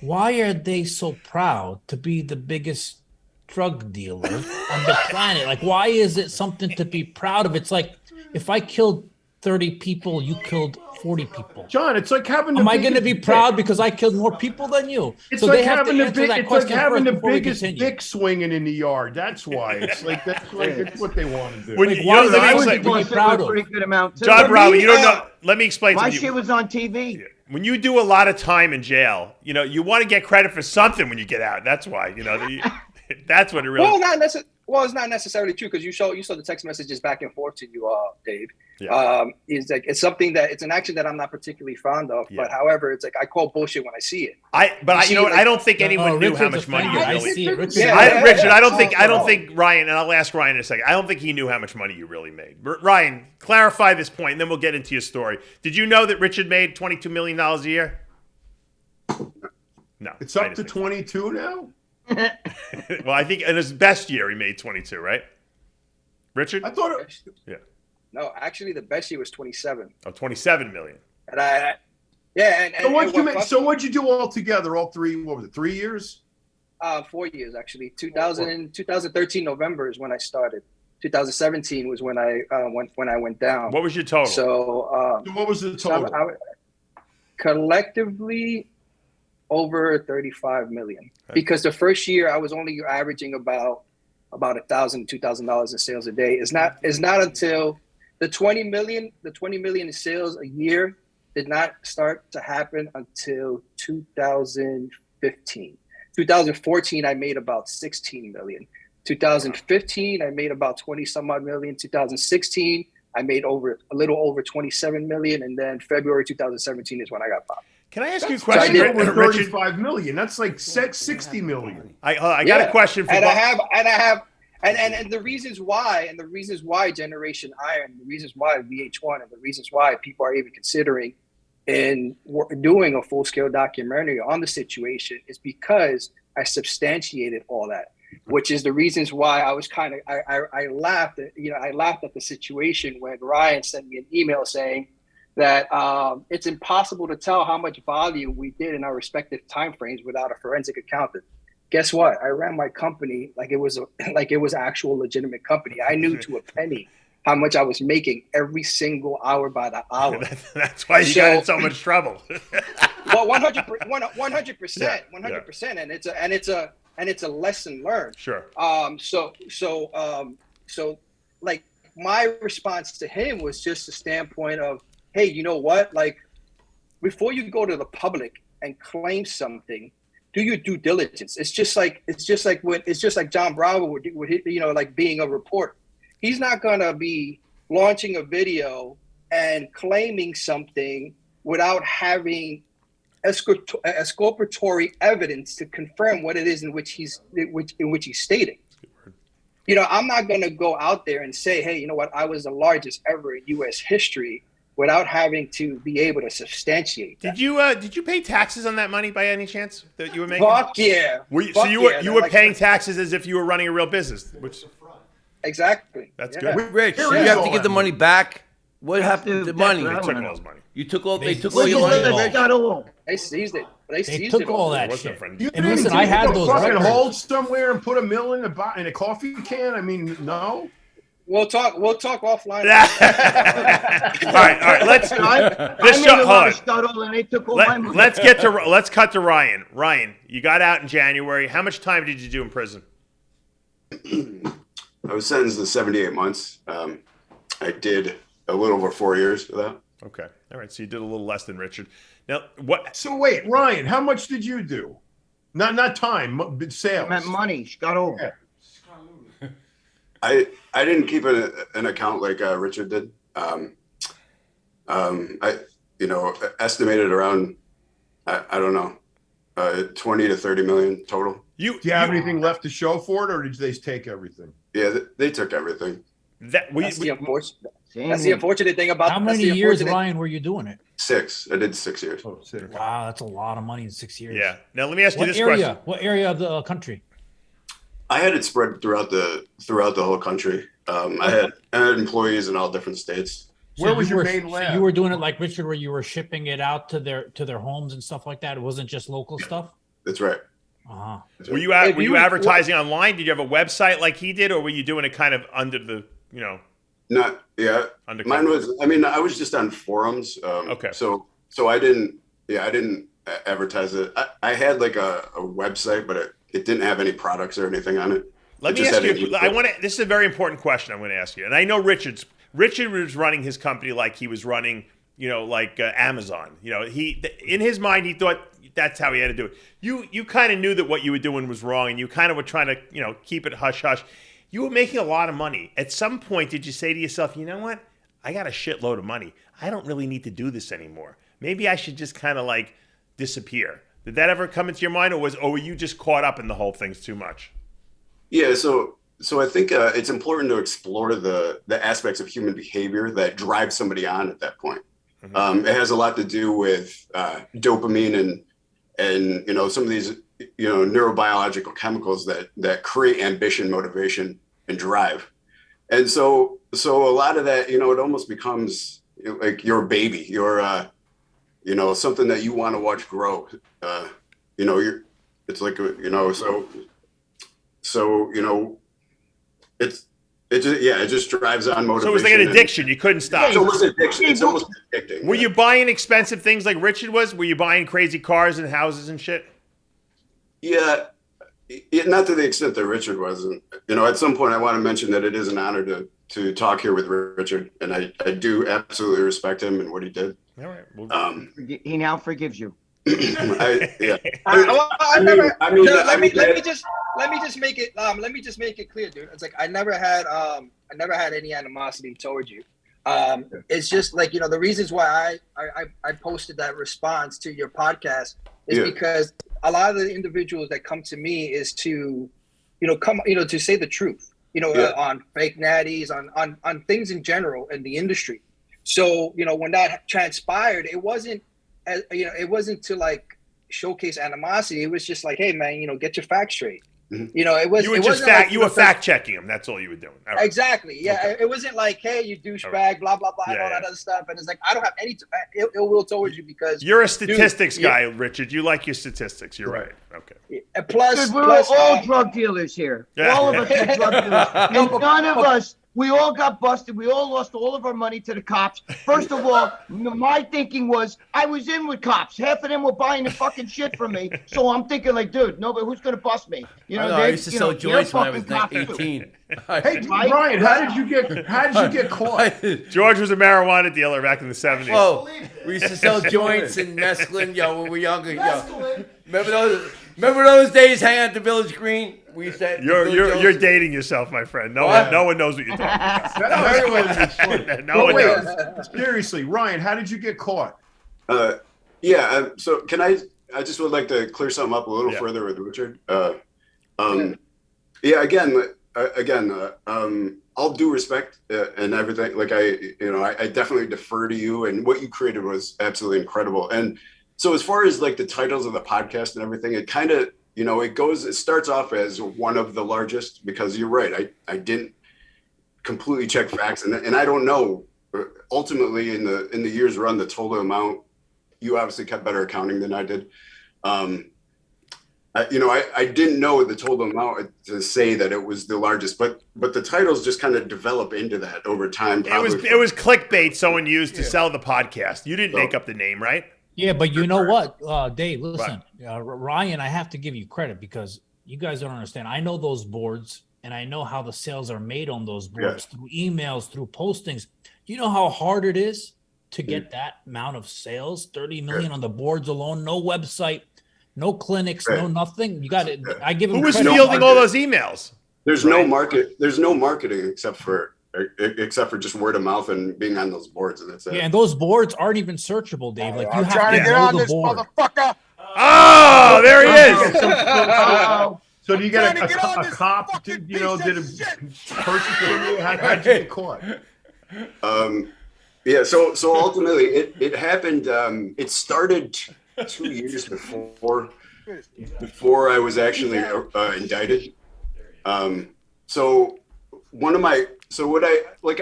Speaker 6: Why are they so proud to be the biggest drug dealer on the planet? Like, why is it something to be proud of? It's like, if I killed 30 people, you killed 40 people.
Speaker 5: John, it's like having.
Speaker 6: Am I going to be proud because I killed more people than you?
Speaker 5: It's like having the biggest dick swinging in the yard. That's why it's like it's what they want to do.
Speaker 2: I was proud of. Pretty good amount too.
Speaker 3: John Bravo, you don't know. Let me explain.
Speaker 2: My shit was on TV.
Speaker 3: Yeah. When you do a lot of time in jail, you want to get credit for something when you get out. That's why. That's what it really.
Speaker 7: Well, it's not necessarily true because you saw the text messages back and forth to you, Dave.
Speaker 3: Yeah.
Speaker 7: It's something that it's an action that I'm not particularly fond of. Yeah. But however, it's like I call bullshit when I see it.
Speaker 3: I don't think anyone knew how much money you really made. Richard, I don't think Ryan, and I'll ask Ryan in a second. I don't think he knew how much money you really made. Ryan, clarify this point, and then we'll get into your story. Did you know that Richard made $22 million a year? No,
Speaker 5: it's up to 22 now.
Speaker 3: Well, I think in his best year he made 22, right? Richard?
Speaker 5: I thought it.
Speaker 3: Yeah.
Speaker 7: No, actually, the best year was 27.
Speaker 3: Oh, 27 million.
Speaker 5: So what'd you do all together? All three? What was it? 3 years?
Speaker 7: 4 years actually. 2013 November is when I started. 2017 was when I went down.
Speaker 3: What was your total?
Speaker 5: So what was the total?
Speaker 7: Collectively, over 35 million. Because the first year I was only averaging about $1,000, $2,000 in sales a day. It's not until the 20 million in sales a year did not start to happen until 2015. 2014 I made about 16 million. 2015 I made about 20 some odd million. 2016 I made a little over 27 million, and then February 2017 is when I got popped.
Speaker 3: Can I ask you a question?
Speaker 5: Over 35 million. That's like 60 million.
Speaker 3: I got a question for
Speaker 7: and I And the reasons why, Generation Iron, the reasons why VH1, and the reasons why people are even considering in doing a full-scale documentary on the situation is because I substantiated all that, which is the reasons why I was kind of, I laughed at, I laughed at the situation when Ryan sent me an email saying that it's impossible to tell how much volume we did in our respective timeframes without a forensic accountant. Guess what? I ran my company like it was actual legitimate company. I knew to a penny how much I was making every single hour by the hour.
Speaker 3: That's why you got in so much trouble.
Speaker 7: Well, 100%, and it's a lesson learned.
Speaker 3: Sure.
Speaker 7: So like my response to him was just a standpoint of, hey, you know what? Like, before you go to the public and claim something, do your due diligence. It's just like John Bravo would like being a reporter. He's not gonna be launching a video and claiming something without having exculpatory evidence to confirm what it is in which he's stating. I'm not gonna go out there and say, hey, you know what? I was the largest ever in U.S. history, without having to be able to substantiate that.
Speaker 3: Did you pay taxes on that money by any chance that you were making?
Speaker 7: Fuck yeah.
Speaker 3: You were paying taxes as if you were running a real business, which
Speaker 7: exactly.
Speaker 3: That's good.
Speaker 4: Rich, you have to give the money back. What happened to the money?
Speaker 3: They took all his money.
Speaker 4: You took all. They took all your money.
Speaker 7: They seized it.
Speaker 6: They took all that shit.
Speaker 5: You
Speaker 6: and listen, I had those
Speaker 5: fucking
Speaker 6: records.
Speaker 5: hold somewhere and put $1 million in a coffee can. I mean, no.
Speaker 7: We'll talk offline.
Speaker 3: All right. Let's cut to Ryan. Ryan, you got out in January. How much time did you do in prison?
Speaker 14: I was sentenced to 78 months. I did a little over 4 years for that.
Speaker 3: Okay. All right. So you did a little less than Richard. Now, what?
Speaker 5: So wait, Ryan, how much did you do? Not time, but sales.
Speaker 2: Meant money. Got over.
Speaker 5: Yeah.
Speaker 14: I didn't keep an account like Richard did. I estimated around I don't know 20 to 30 million total.
Speaker 5: Do you have anything left to show for it, or did they take everything?
Speaker 14: Yeah, they took everything.
Speaker 7: That's the unfortunate thing about.
Speaker 6: How many years, Ryan, were you doing it?
Speaker 14: 6. I did 6 years.
Speaker 5: Oh, 6.
Speaker 6: Wow, that's a lot of money in 6 years.
Speaker 3: Yeah. Now let me ask you this question.
Speaker 6: What area of the country?
Speaker 14: I had it spread throughout the whole country. I had employees in all different states.
Speaker 5: Where was your main lab?
Speaker 6: So you were doing it like Richard, where you were shipping it out to their homes and stuff like that. It wasn't just local stuff.
Speaker 14: That's right.
Speaker 6: Uh-huh.
Speaker 3: Were you advertising online? Did you have a website like he did, or were you doing it kind of under the
Speaker 14: Not yeah.
Speaker 3: Undercover.
Speaker 14: Mine was. I mean, I was just on forums.
Speaker 3: Okay.
Speaker 14: So I didn't. Yeah, I didn't advertise it. I had like a website, but it didn't have any products or anything on it.
Speaker 3: Let me ask you. This is a very important question I'm going to ask you, and I know Richard was running his company like he was running, Amazon. He in his mind he thought that's how he had to do it. You kind of knew that what you were doing was wrong, and you kind of were trying to keep it hush hush. You were making a lot of money. At some point, did you say to yourself, you know what? I got a shitload of money. I don't really need to do this anymore. Maybe I should just kind of disappear. Did that ever come into your mind, or were you just caught up in the whole thing too much?
Speaker 14: Yeah, so I think it's important to explore the aspects of human behavior that drive somebody on at that point. Mm-hmm. It has a lot to do with dopamine and some of these neurobiological chemicals that create ambition, motivation, and drive. And so a lot of that, it almost becomes like your baby, your something that you want to watch grow. It's like it just drives on motivation.
Speaker 3: So it was like an addiction. You couldn't stop.
Speaker 14: It's almost addiction. It's almost addicting.
Speaker 3: Were you buying expensive things like Richard was? Were you buying crazy cars and houses and shit?
Speaker 14: Yeah, not to the extent that Richard wasn't. At some point I want to mention that it is an honor to talk here with Richard, and I do absolutely respect him and what he did.
Speaker 3: All right. Well,
Speaker 2: he now forgives you.
Speaker 7: Let me just make it clear, dude. It's like I never had any animosity towards you. It's just like the reasons why I posted that response to your podcast is because a lot of the individuals that come to me is to to say the truth. on fake natties, on things in general in the industry. So, when that transpired, it wasn't to like showcase animosity. It was just like, hey man, get your facts straight.
Speaker 3: Mm-hmm. You were fact checking them. That's all you were doing. Right.
Speaker 7: Exactly. Yeah. Okay. It wasn't like, hey, you douchebag, right. Blah blah blah, and all that other stuff. And it's like, I don't have any ill will towards you because
Speaker 3: you're a statistics guy, Richard. You like your statistics. You're right. Okay.
Speaker 2: Plus, we're all drug dealers here. Yeah. All of us are drug dealers, and none of us. We all got busted. We all lost all of our money to the cops. First of all, my thinking was I was in with cops. Half of them were buying the fucking shit from me. So I'm thinking like, dude, but who's gonna bust me?
Speaker 4: I used to sell joints when I was 18.
Speaker 5: Hey, Ryan, how did you get caught?
Speaker 3: George was a marijuana dealer back in the 70s.
Speaker 4: Oh, we used to sell joints and mescaline, when we were younger. Remember those days hanging at the Village Green? We said
Speaker 3: you're dating yourself, my friend. No one knows what you're talking about. No one knows.
Speaker 5: Seriously, Ryan, how did you get caught?
Speaker 14: So can I just would like to clear something up a little further with Richard. All due respect and everything. Like I definitely defer to you, and what you created was absolutely incredible. And so as far as like the titles of the podcast and everything, it kind of, it starts off as one of the largest, because you're right. I didn't completely check facts, and I don't know ultimately in the years run the total amount. You obviously kept better accounting than I did. I didn't know the total amount to say that it was the largest, but the titles just kind of develop into that over time.
Speaker 3: It was clickbait someone used to sell the podcast. You didn't make up the name, right?
Speaker 6: Yeah, but you know what, Dave, listen, Ryan, I have to give you credit because you guys don't understand. I know those boards, and I know how the sales are made on those boards through emails, through postings. You know how hard it is to get that amount of sales, 30 million on the boards alone, no website, no clinics, no nothing. You got it. I give him
Speaker 3: credit. Who was fielding all those emails?
Speaker 14: There's no market. There's no marketing except for just word of mouth and being on those boards, and that's it.
Speaker 6: Yeah, and those boards aren't even searchable, Dave. Like you have to
Speaker 15: get on this motherfucker.
Speaker 3: Oh, there he is.
Speaker 5: So do you get a cop? Did a purchase from you? How did you get caught?
Speaker 14: So ultimately, it happened. It started 2 years before I was actually indicted. I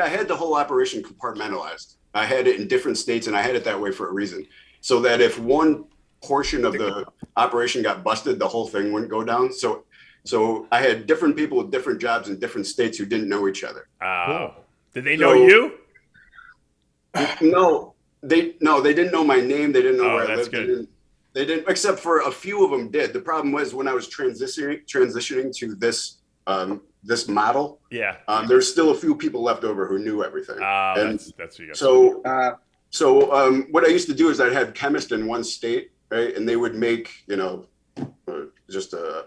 Speaker 14: had the whole operation compartmentalized. I had it in different states, and I had it that way for a reason, so that if one portion of the operation got busted, the whole thing wouldn't go down. So I had different people with different jobs in different states who didn't know each other.
Speaker 3: Did they know you?
Speaker 14: No, they didn't know my name. They didn't know where I lived.
Speaker 3: Good.
Speaker 14: They didn't, except for a few of them did. The problem was when I was transitioning to this model.
Speaker 3: Yeah.
Speaker 14: There's still a few people left over who knew everything.
Speaker 3: That's what you got.
Speaker 14: So what I used to do is I'd have chemists in one state, right, and they would make just a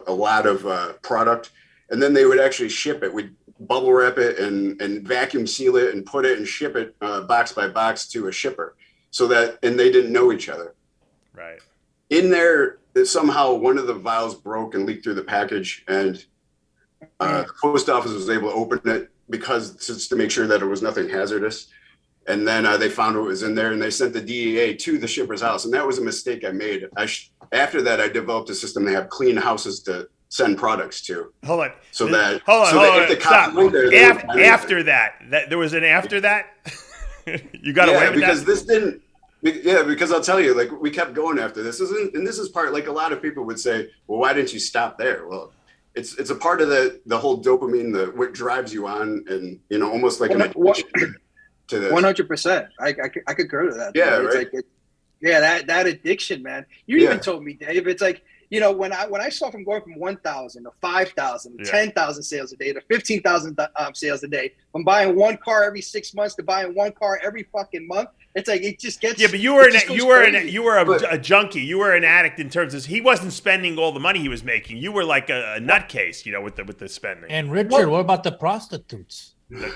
Speaker 14: lot of product, and then they would actually ship it. We'd bubble wrap it and vacuum seal it and put it and ship it box by box to a shipper, and they didn't know each other.
Speaker 3: Right.
Speaker 14: In there, somehow one of the vials broke and leaked through the package, and the post office was able to open it just to make sure that it was nothing hazardous. And then they found what was in there, and they sent the DEA to the shipper's house. And that was a mistake I made. After that, I devolved a system. They have clean houses to send products to.
Speaker 3: Hold on.
Speaker 14: Hold on.
Speaker 3: If the cops went there, after that, there was an after that. You got away with
Speaker 14: because
Speaker 3: that?
Speaker 14: This didn't. Yeah, because I'll tell you, like, we kept going after this. And this is part, like, a lot of people would say, well, why didn't you stop there? Well, it's a part of the whole dopamine, what drives you on, and almost like an addiction to this.
Speaker 7: 100%. I could go to that.
Speaker 14: Yeah,
Speaker 7: right. Like that addiction, man. You even told me, Dave. It's like, when I saw from going from 1,000 to 5,000 to 10,000 sales a day to 15,000 sales a day, from buying one car every 6 months to buying one car every fucking month. It's like it just gets.
Speaker 3: Yeah, but you were a junkie. You were an addict in terms of he wasn't spending all the money he was making. You were like a nutcase, with the spending.
Speaker 6: And Richard, what about the prostitutes?
Speaker 7: Dude,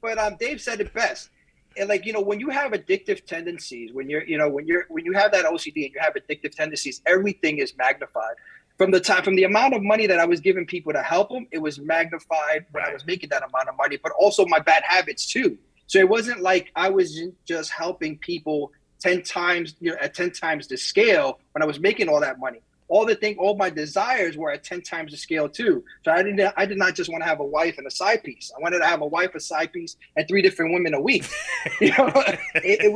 Speaker 7: but Dave said it best. And when you have addictive tendencies, when you have that OCD and you have addictive tendencies, everything is magnified. from the amount of money that I was giving people to help them, it was magnified when I was making that amount of money, but also my bad habits too. So it wasn't like I was just helping people 10 times, at 10 times the scale when I was making all that money. All my desires were at 10 times the scale too. So I did not just want to have a wife and a side piece. I wanted to have a wife, a side piece, and 3 different women a week. It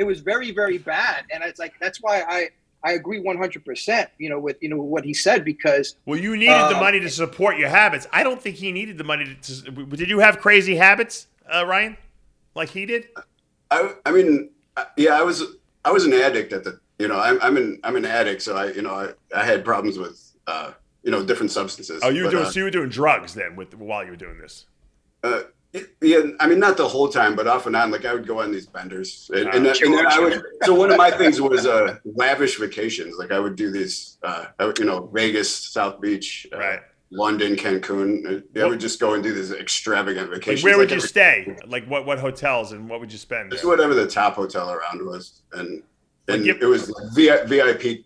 Speaker 7: was very, very bad. And it's like, that's why I agree 100%, with what he said, because
Speaker 3: you needed the money to support your habits. I don't think he needed the money to. Did you have crazy habits, Ryan, like he did?
Speaker 14: I mean, yeah, I was an addict at the. I'm an addict, so I had problems with different substances.
Speaker 3: Oh, you were doing drugs then while you were doing this?
Speaker 14: Yeah, I mean, not the whole time, but off and on. Like I would go on these benders, and then I would. So one of my things was lavish vacations. Like I would do these, Vegas, South Beach, London, Cancun. I would just go and do these extravagant vacations.
Speaker 3: Like where would you stay? Like what hotels and what would you spend?
Speaker 14: Just whatever the top hotel around was, and it was VIP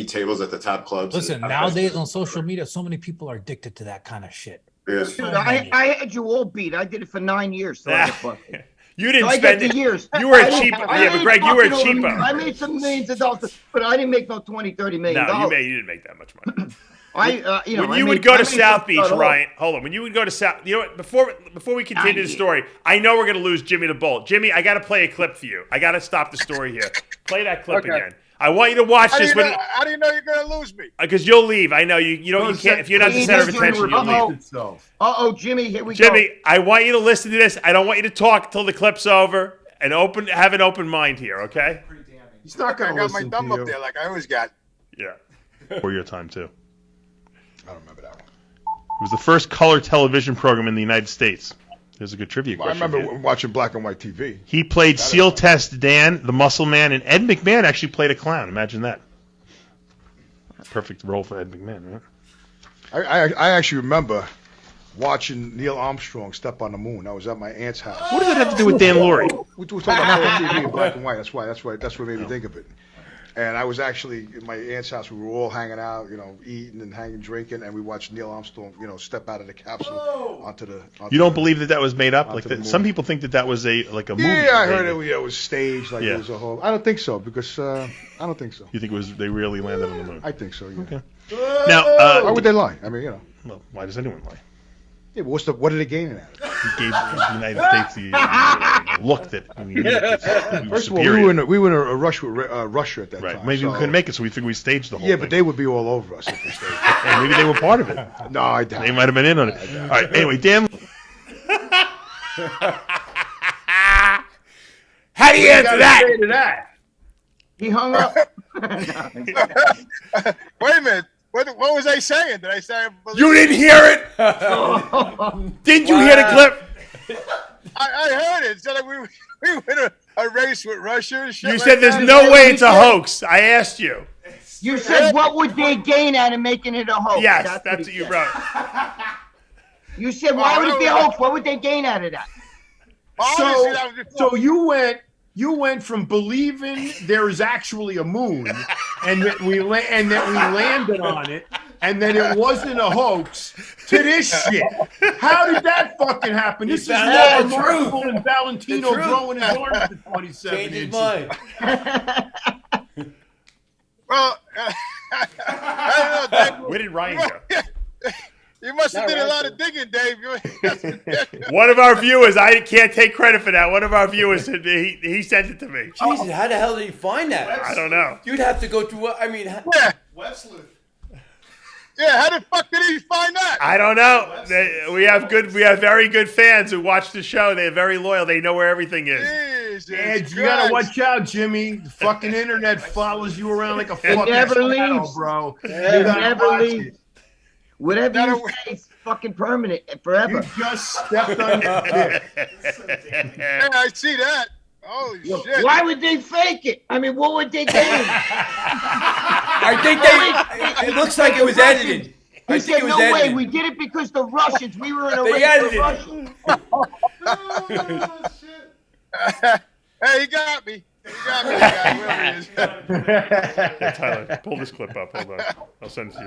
Speaker 14: tables at the top clubs.
Speaker 6: Listen, nowadays on social media, so many people are addicted to that kind of shit.
Speaker 14: Yeah.
Speaker 2: Dude, I had you all beat. I did it for 9 years. So
Speaker 3: you didn't spend it.
Speaker 2: Years.
Speaker 3: You were a cheap. Yeah, but Greg, you were a cheapo.
Speaker 2: I made some millions of dollars, but I didn't make no $20-30 million.
Speaker 3: No, you didn't make that much money.
Speaker 2: When
Speaker 3: you would go to South Beach, Ryan. Hold on. When you would go to South, what? Before we continue the story, I know we're gonna lose Jimmy the Bull. Jimmy, I gotta play a clip for you. I gotta stop the story here. Play that clip again. I want you to watch this.
Speaker 15: How do you know you're gonna lose me?
Speaker 3: Because you'll leave. I know you can't. If you're not the center of attention, you'll leave.
Speaker 2: Jimmy, here we go.
Speaker 3: Jimmy, I want you to listen to this. I don't want you to talk till the clip's over. And have an open mind here, okay?
Speaker 15: He's not gonna listen to you. I got my thumb up there like I always got.
Speaker 3: Yeah.
Speaker 16: For your time too.
Speaker 1: I don't remember that one.
Speaker 16: It was the first color television program in the United States. There's a good trivia question.
Speaker 1: I remember watching black and white TV.
Speaker 16: He played SEAL Test Dan, the Muscle Man, and Ed McMahon actually played a clown. Imagine that. Perfect role for Ed McMahon, right?
Speaker 1: I actually remember watching Neil Armstrong step on the moon. I was at my aunt's house.
Speaker 16: What does that have to do with Dan Laurie?
Speaker 1: We were talking about TV in black and white. That's what made me think of it. And I was actually in my aunt's house. We were all hanging out, eating and drinking, and we watched Neil Armstrong, step out of the capsule onto the.
Speaker 16: You don't believe that was made up? Like that? Some people think that was a movie.
Speaker 1: Yeah, I heard it was staged. Like it was a whole. I don't think so because I don't think so.
Speaker 16: You think it was they really landed on the moon?
Speaker 1: I think so. Yeah.
Speaker 16: Okay. Now,
Speaker 1: why would they lie? I mean,
Speaker 16: Well, why does anyone lie?
Speaker 1: Yeah, but what are they gaining out of it?
Speaker 16: He gave the United States the look that we
Speaker 1: First of all, we were in a rush with Russia at that time.
Speaker 16: Maybe we couldn't make it, so we figured we staged the whole thing.
Speaker 1: Yeah, but they would be all over us if we staged it.
Speaker 16: And maybe they were part of it.
Speaker 1: No, I doubt
Speaker 16: they might have been in on it. All right, anyway, Dan.
Speaker 3: How do you answer that?
Speaker 2: He hung up.
Speaker 15: Wait a minute. What was I saying? Did I say?
Speaker 3: You didn't hear it? Didn't you hear the clip?
Speaker 15: I heard it. So we went a race with Russia and shit.
Speaker 3: You said there's no way it's a hoax. I asked you.
Speaker 2: You said what would they gain out of making it a hoax?
Speaker 3: Yes, that's what you wrote.
Speaker 2: You said why would it be a hoax? What would they gain out of that?
Speaker 5: So you went from believing there is actually a moon and that we landed on it and that it wasn't a hoax to this shit. How did that fucking happen? This is more remarkable than Valentino growing his arms to 27
Speaker 4: Change his
Speaker 5: inches.
Speaker 4: mind.
Speaker 15: Well, I don't know, Dave.
Speaker 3: Where did Ryan go?
Speaker 15: You must have did a lot of digging, Dave.
Speaker 3: One of our viewers, I can't take credit for that. One of our viewers, he sent it to me.
Speaker 4: Jesus, how the hell did he find that?
Speaker 3: I don't know.
Speaker 4: You'd have to go through.
Speaker 15: Web sleuth. Yeah, how the fuck did he find that?
Speaker 3: I don't know. We have very good fans who watch the show. They're very loyal. They know where everything is.
Speaker 5: Yeah, you gotta watch out, Jimmy. The fucking internet follows you around like a fucking
Speaker 2: never leaves,
Speaker 5: bro.
Speaker 2: It never leaves. Whatever you say is fucking permanent forever.
Speaker 5: You just stepped on it.
Speaker 15: Yeah, I see that. Holy shit.
Speaker 2: Why would they fake it? I mean, what would they do?
Speaker 4: I think it looks like it was edited.
Speaker 2: He said, no way, we did it because the Russians, we were in a race with Russians.
Speaker 15: Hey, he got me. got me, guy. Where he is.
Speaker 3: Yeah, Tyler, pull this clip up. Hold on. I'll send it to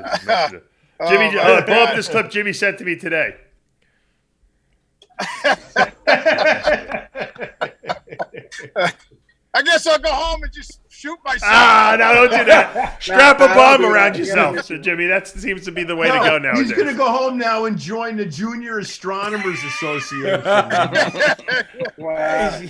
Speaker 3: you. Jimmy, pull up this clip Jimmy sent to me today.
Speaker 15: I guess I'll go home and just shoot myself.
Speaker 3: No, don't do that. Strap a bomb around yourself. So, Jimmy, that seems to be the way to go now.
Speaker 5: He's going to go home now and join the Junior Astronomers Association.
Speaker 15: Wow.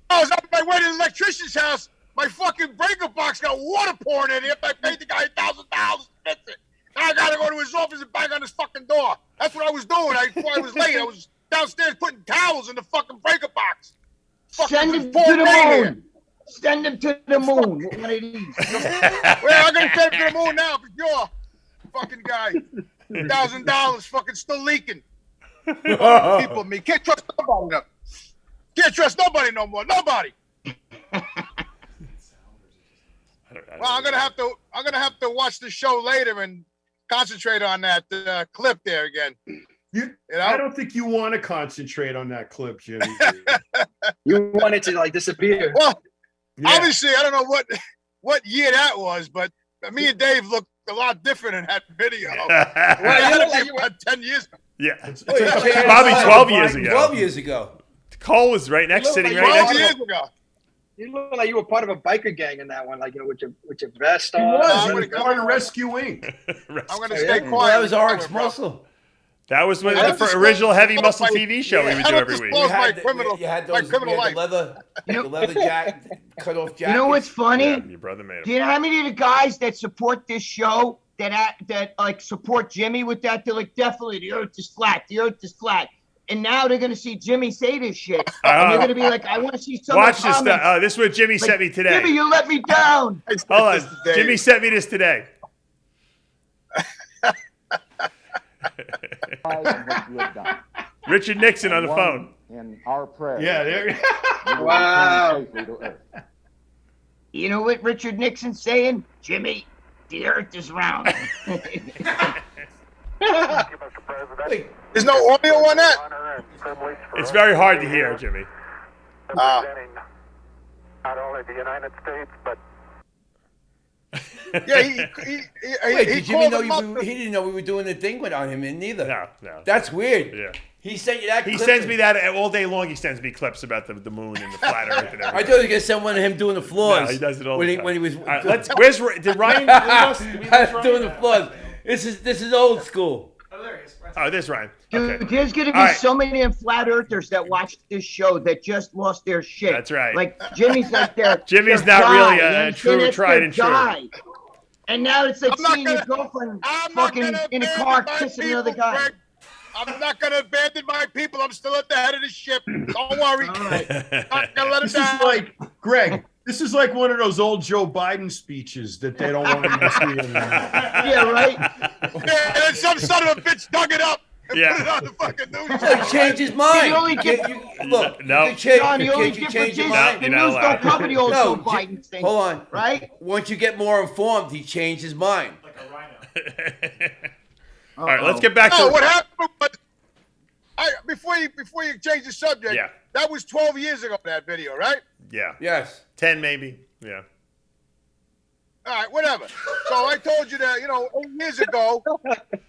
Speaker 15: I was on my way to the electrician's house. My fucking breaker box got water pouring in it. I paid the guy $1,000 to fix it. Now I got to go to his office and bang on his fucking door. That's what I was doing. Before I was late, I was downstairs putting towels in the fucking breaker box.
Speaker 2: Send him to the moon. Send him to the moon. One of these.
Speaker 15: Well, I'm going to send him to the moon now, but you're fucking guy. $1,000 fucking still leaking. People, me. Can't trust nobody now. Can't trust nobody no more. Nobody. Well, I'm gonna have to watch the show later and concentrate on that clip there again.
Speaker 5: I don't think you want to concentrate on that clip, Jimmy.
Speaker 7: You want it to like disappear.
Speaker 15: Well, obviously, I don't know what year that was, but me and Dave looked a lot different in that video. Well, you look like you were 10 years ago.
Speaker 3: Yeah, probably 12 years ago.
Speaker 4: 12 years ago.
Speaker 3: Cole was right next, sitting right next to
Speaker 15: 12 years ago.
Speaker 7: You look like you were part of a biker gang in that one, like with your vest
Speaker 5: He
Speaker 7: on.
Speaker 5: was part of Rescue Inc.
Speaker 15: I'm gonna stay quiet.
Speaker 4: Well, that was RxMuscle.
Speaker 3: That was when the original Heavy Muscle TV show we would do every week.
Speaker 4: You had those, the leather jacket, cut off jacket.
Speaker 2: You know what's funny?
Speaker 3: Yeah, your brother made it.
Speaker 2: Do you know how many of the guys that support this show that like support Jimmy with that? They're like, definitely the earth is flat. The earth is flat. And now they're gonna see Jimmy say this shit, and they're gonna be like, "I want to see some."
Speaker 3: Watch this stuff. This is what Jimmy sent me today.
Speaker 2: Jimmy, you let me down.
Speaker 3: Hold on, Jimmy sent me this today. Richard Nixon on the phone.
Speaker 17: In our prayer.
Speaker 5: Yeah, there.
Speaker 7: Wow.
Speaker 2: You know what Richard Nixon's saying? Jimmy, the earth is round.
Speaker 15: There's no audio on that?
Speaker 3: It's very hard to hear, Jimmy.
Speaker 17: Not only the United States, but
Speaker 15: yeah,
Speaker 4: Wait, did Jimmy know he didn't know we were doing the thing without him in neither?
Speaker 3: No.
Speaker 4: That's weird.
Speaker 3: Yeah.
Speaker 4: He sent you that.
Speaker 3: He
Speaker 4: clip
Speaker 3: sends me that all day long. He sends me clips about the moon and the flat Earth and everything.
Speaker 4: I thought you were gonna send one of him doing the floors.
Speaker 3: No, he does it all
Speaker 4: when
Speaker 3: the time.
Speaker 4: When he was.
Speaker 3: Did Ryan leave us?
Speaker 4: Doing the floors. This is old school.
Speaker 3: Oh, there's Ryan.
Speaker 2: Dude,
Speaker 3: Okay.
Speaker 2: there's going to be so many flat earthers that watch this show that just lost their shit.
Speaker 3: That's right.
Speaker 2: Like, Jimmy's like
Speaker 3: Jimmy's
Speaker 2: their
Speaker 3: not really
Speaker 2: guy,
Speaker 3: a true, tried and true.
Speaker 2: guy. And now it's like
Speaker 15: I'm not
Speaker 2: seeing your girlfriend fucking in a car kissing another guy.
Speaker 15: Greg. I'm not going to abandon my people. I'm still at the head of the ship. Don't worry.
Speaker 2: Right.
Speaker 15: Not going to let it
Speaker 5: This is
Speaker 15: down.
Speaker 5: like, Greg, this is like one of those old Joe Biden speeches that they don't want to see anymore.
Speaker 2: Yeah, right?
Speaker 15: Yeah, and then some son of a bitch dug it up and
Speaker 3: Yeah.
Speaker 15: put it on the fucking news.
Speaker 4: He changed his mind.
Speaker 2: You only get-
Speaker 4: Look,
Speaker 3: No.
Speaker 4: you change,
Speaker 2: John, the only
Speaker 4: you
Speaker 2: difference
Speaker 4: change
Speaker 2: is
Speaker 4: your mind.
Speaker 2: the
Speaker 3: You're not
Speaker 2: news
Speaker 3: allowed.
Speaker 2: don't cover the old
Speaker 4: No,
Speaker 2: Joe Biden thing.
Speaker 4: Hold on.
Speaker 2: Right?
Speaker 4: Once you get more informed, he changed his mind.
Speaker 13: Like a rhino.
Speaker 3: All right, let's get back
Speaker 15: No,
Speaker 3: to
Speaker 15: what happened? But before you change the subject,
Speaker 3: Yeah.
Speaker 15: that was 12 years ago. That video, right?
Speaker 3: Yeah.
Speaker 4: Yes.
Speaker 3: 10 maybe. Yeah.
Speaker 15: All right, whatever. So I told you that 8 years ago,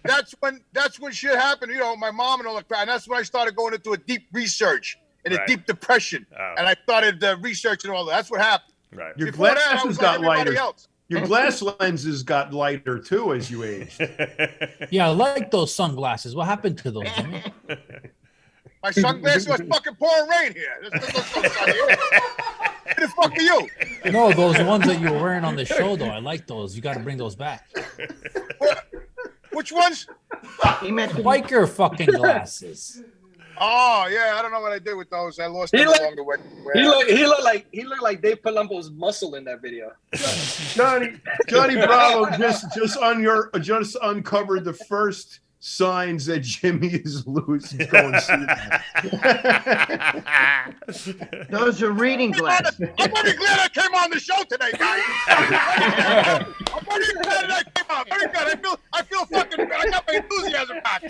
Speaker 15: that's when shit happened. My mom and all that crap. And that's when I started going into a deep research and a
Speaker 3: Right.
Speaker 15: deep depression.
Speaker 3: Oh.
Speaker 15: And I started researching all that. That's what happened.
Speaker 3: Right.
Speaker 5: Your
Speaker 15: Before that, I
Speaker 5: glasses
Speaker 15: was
Speaker 5: got
Speaker 15: like everybody
Speaker 5: lighter.
Speaker 15: else.
Speaker 5: Your glass lenses got lighter too as you aged.
Speaker 6: Yeah, I like those sunglasses. What happened to those, Jimmy?
Speaker 15: My sunglasses was fucking pouring rain here. There's no sunshine here. Who the fuck are you?
Speaker 6: No, those ones that you were wearing on the show, though. I like those. You got to bring those back.
Speaker 15: Which ones?
Speaker 2: He meant
Speaker 6: Biker fucking glasses.
Speaker 15: Oh yeah, I don't know what I did with those. I lost them
Speaker 7: He looked-
Speaker 15: along the way.
Speaker 7: He looked like Dave Palumbo's muscle in that video.
Speaker 5: Johnny Bravo just uncovered the first signs that Jimmy is loose. Go and see that.
Speaker 2: Those are reading glasses.
Speaker 15: I'm very glad I came on the show today, guys. I'm very glad that I came on. Very good. I feel fucking. I got my enthusiasm back.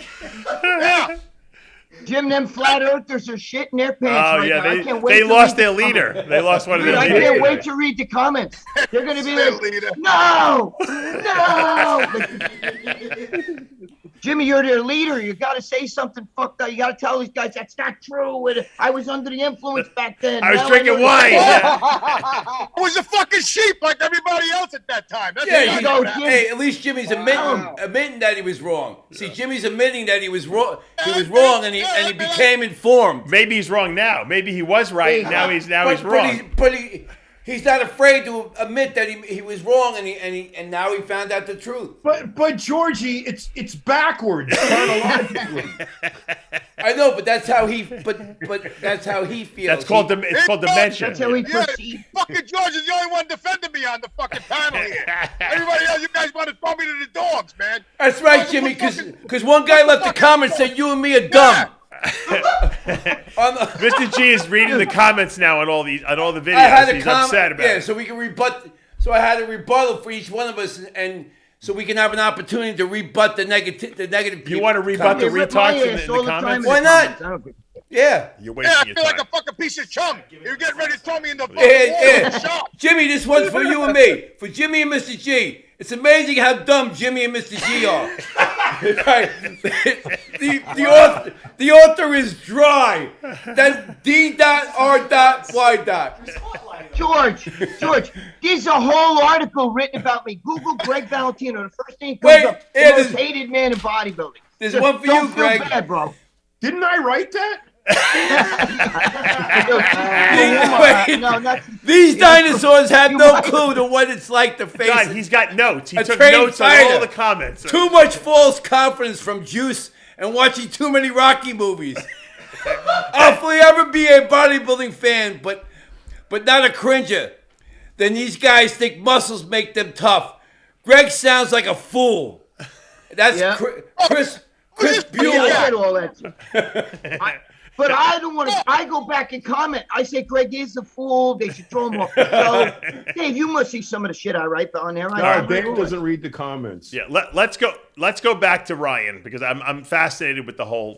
Speaker 15: Yeah.
Speaker 2: Jim, them flat earthers are shitting their pants right now. I can't wait
Speaker 3: they
Speaker 2: to
Speaker 3: lost
Speaker 2: read
Speaker 3: their leader. They lost one of their
Speaker 2: I
Speaker 3: leaders.
Speaker 2: can't wait to read the comments. They're going to be like, no. Jimmy, you're their leader. You got to say something fucked up. You got to tell these guys that's not true. I was under the influence back then.
Speaker 3: I was drinking wine.
Speaker 15: I was a fucking sheep like everybody else at that time. That's
Speaker 4: hey, at least Jimmy's admitting that he was wrong. See, Jimmy's admitting that he was wrong. He was wrong, and he became informed.
Speaker 3: Maybe he's wrong now. Maybe he was right. And now he's wrong.
Speaker 4: But he's not afraid to admit that he was wrong, and now he found out the truth.
Speaker 5: But Georgie, it's backwards chronologically.
Speaker 4: I know, but that's how he. But that's how he feels.
Speaker 3: That's called it's called dementia.
Speaker 2: That's how he perceives.
Speaker 15: Fucking George is the only one defending me on the fucking panel here. Everybody else, you guys want to throw me to the dogs, man.
Speaker 4: That's right, Jimmy. Because one guy left a comment said you and me are dumb.
Speaker 3: Mr. G is reading the comments now on all the videos. He's upset about it.
Speaker 4: So we can rebut. So I had a rebuttal for each one of us, and so we can have an opportunity to rebut the negative.
Speaker 3: You want to rebut the retards in the comments?
Speaker 4: Why not? Yeah.
Speaker 3: You're wasting
Speaker 15: I feel like a fucking piece of chum. You're getting ready to throw me in the
Speaker 4: shop. Jimmy, this one's for you and me. For Jimmy and Mr. G. It's amazing how dumb Jimmy and Mr. G are. Right. The author is dry. That's D.R.Y.
Speaker 2: George, there's a whole article written about me. Google Greg Valentino. The first thing comes up, the most hated man in bodybuilding.
Speaker 4: There's one for you, Greg.
Speaker 2: Don't feel bad, bro.
Speaker 5: Didn't I write that?
Speaker 4: These dinosaurs have no clue to what it's like to face.
Speaker 3: God, he's got notes. He took notes on all the comments.
Speaker 4: Too much false confidence from Juice and watching too many Rocky movies. I'll ever be a bodybuilding fan, but not a cringer. Then these guys think muscles make them tough. Greg sounds like a fool. That's Chris Bueller.
Speaker 2: I said all that. But I don't want to. I go back and comment. I say Greg is a fool. They should throw him off the show. Dave, you must see some of the shit I write on there.
Speaker 5: Dave doesn't read the comments.
Speaker 3: Yeah, let's go back to Ryan because I'm fascinated with the whole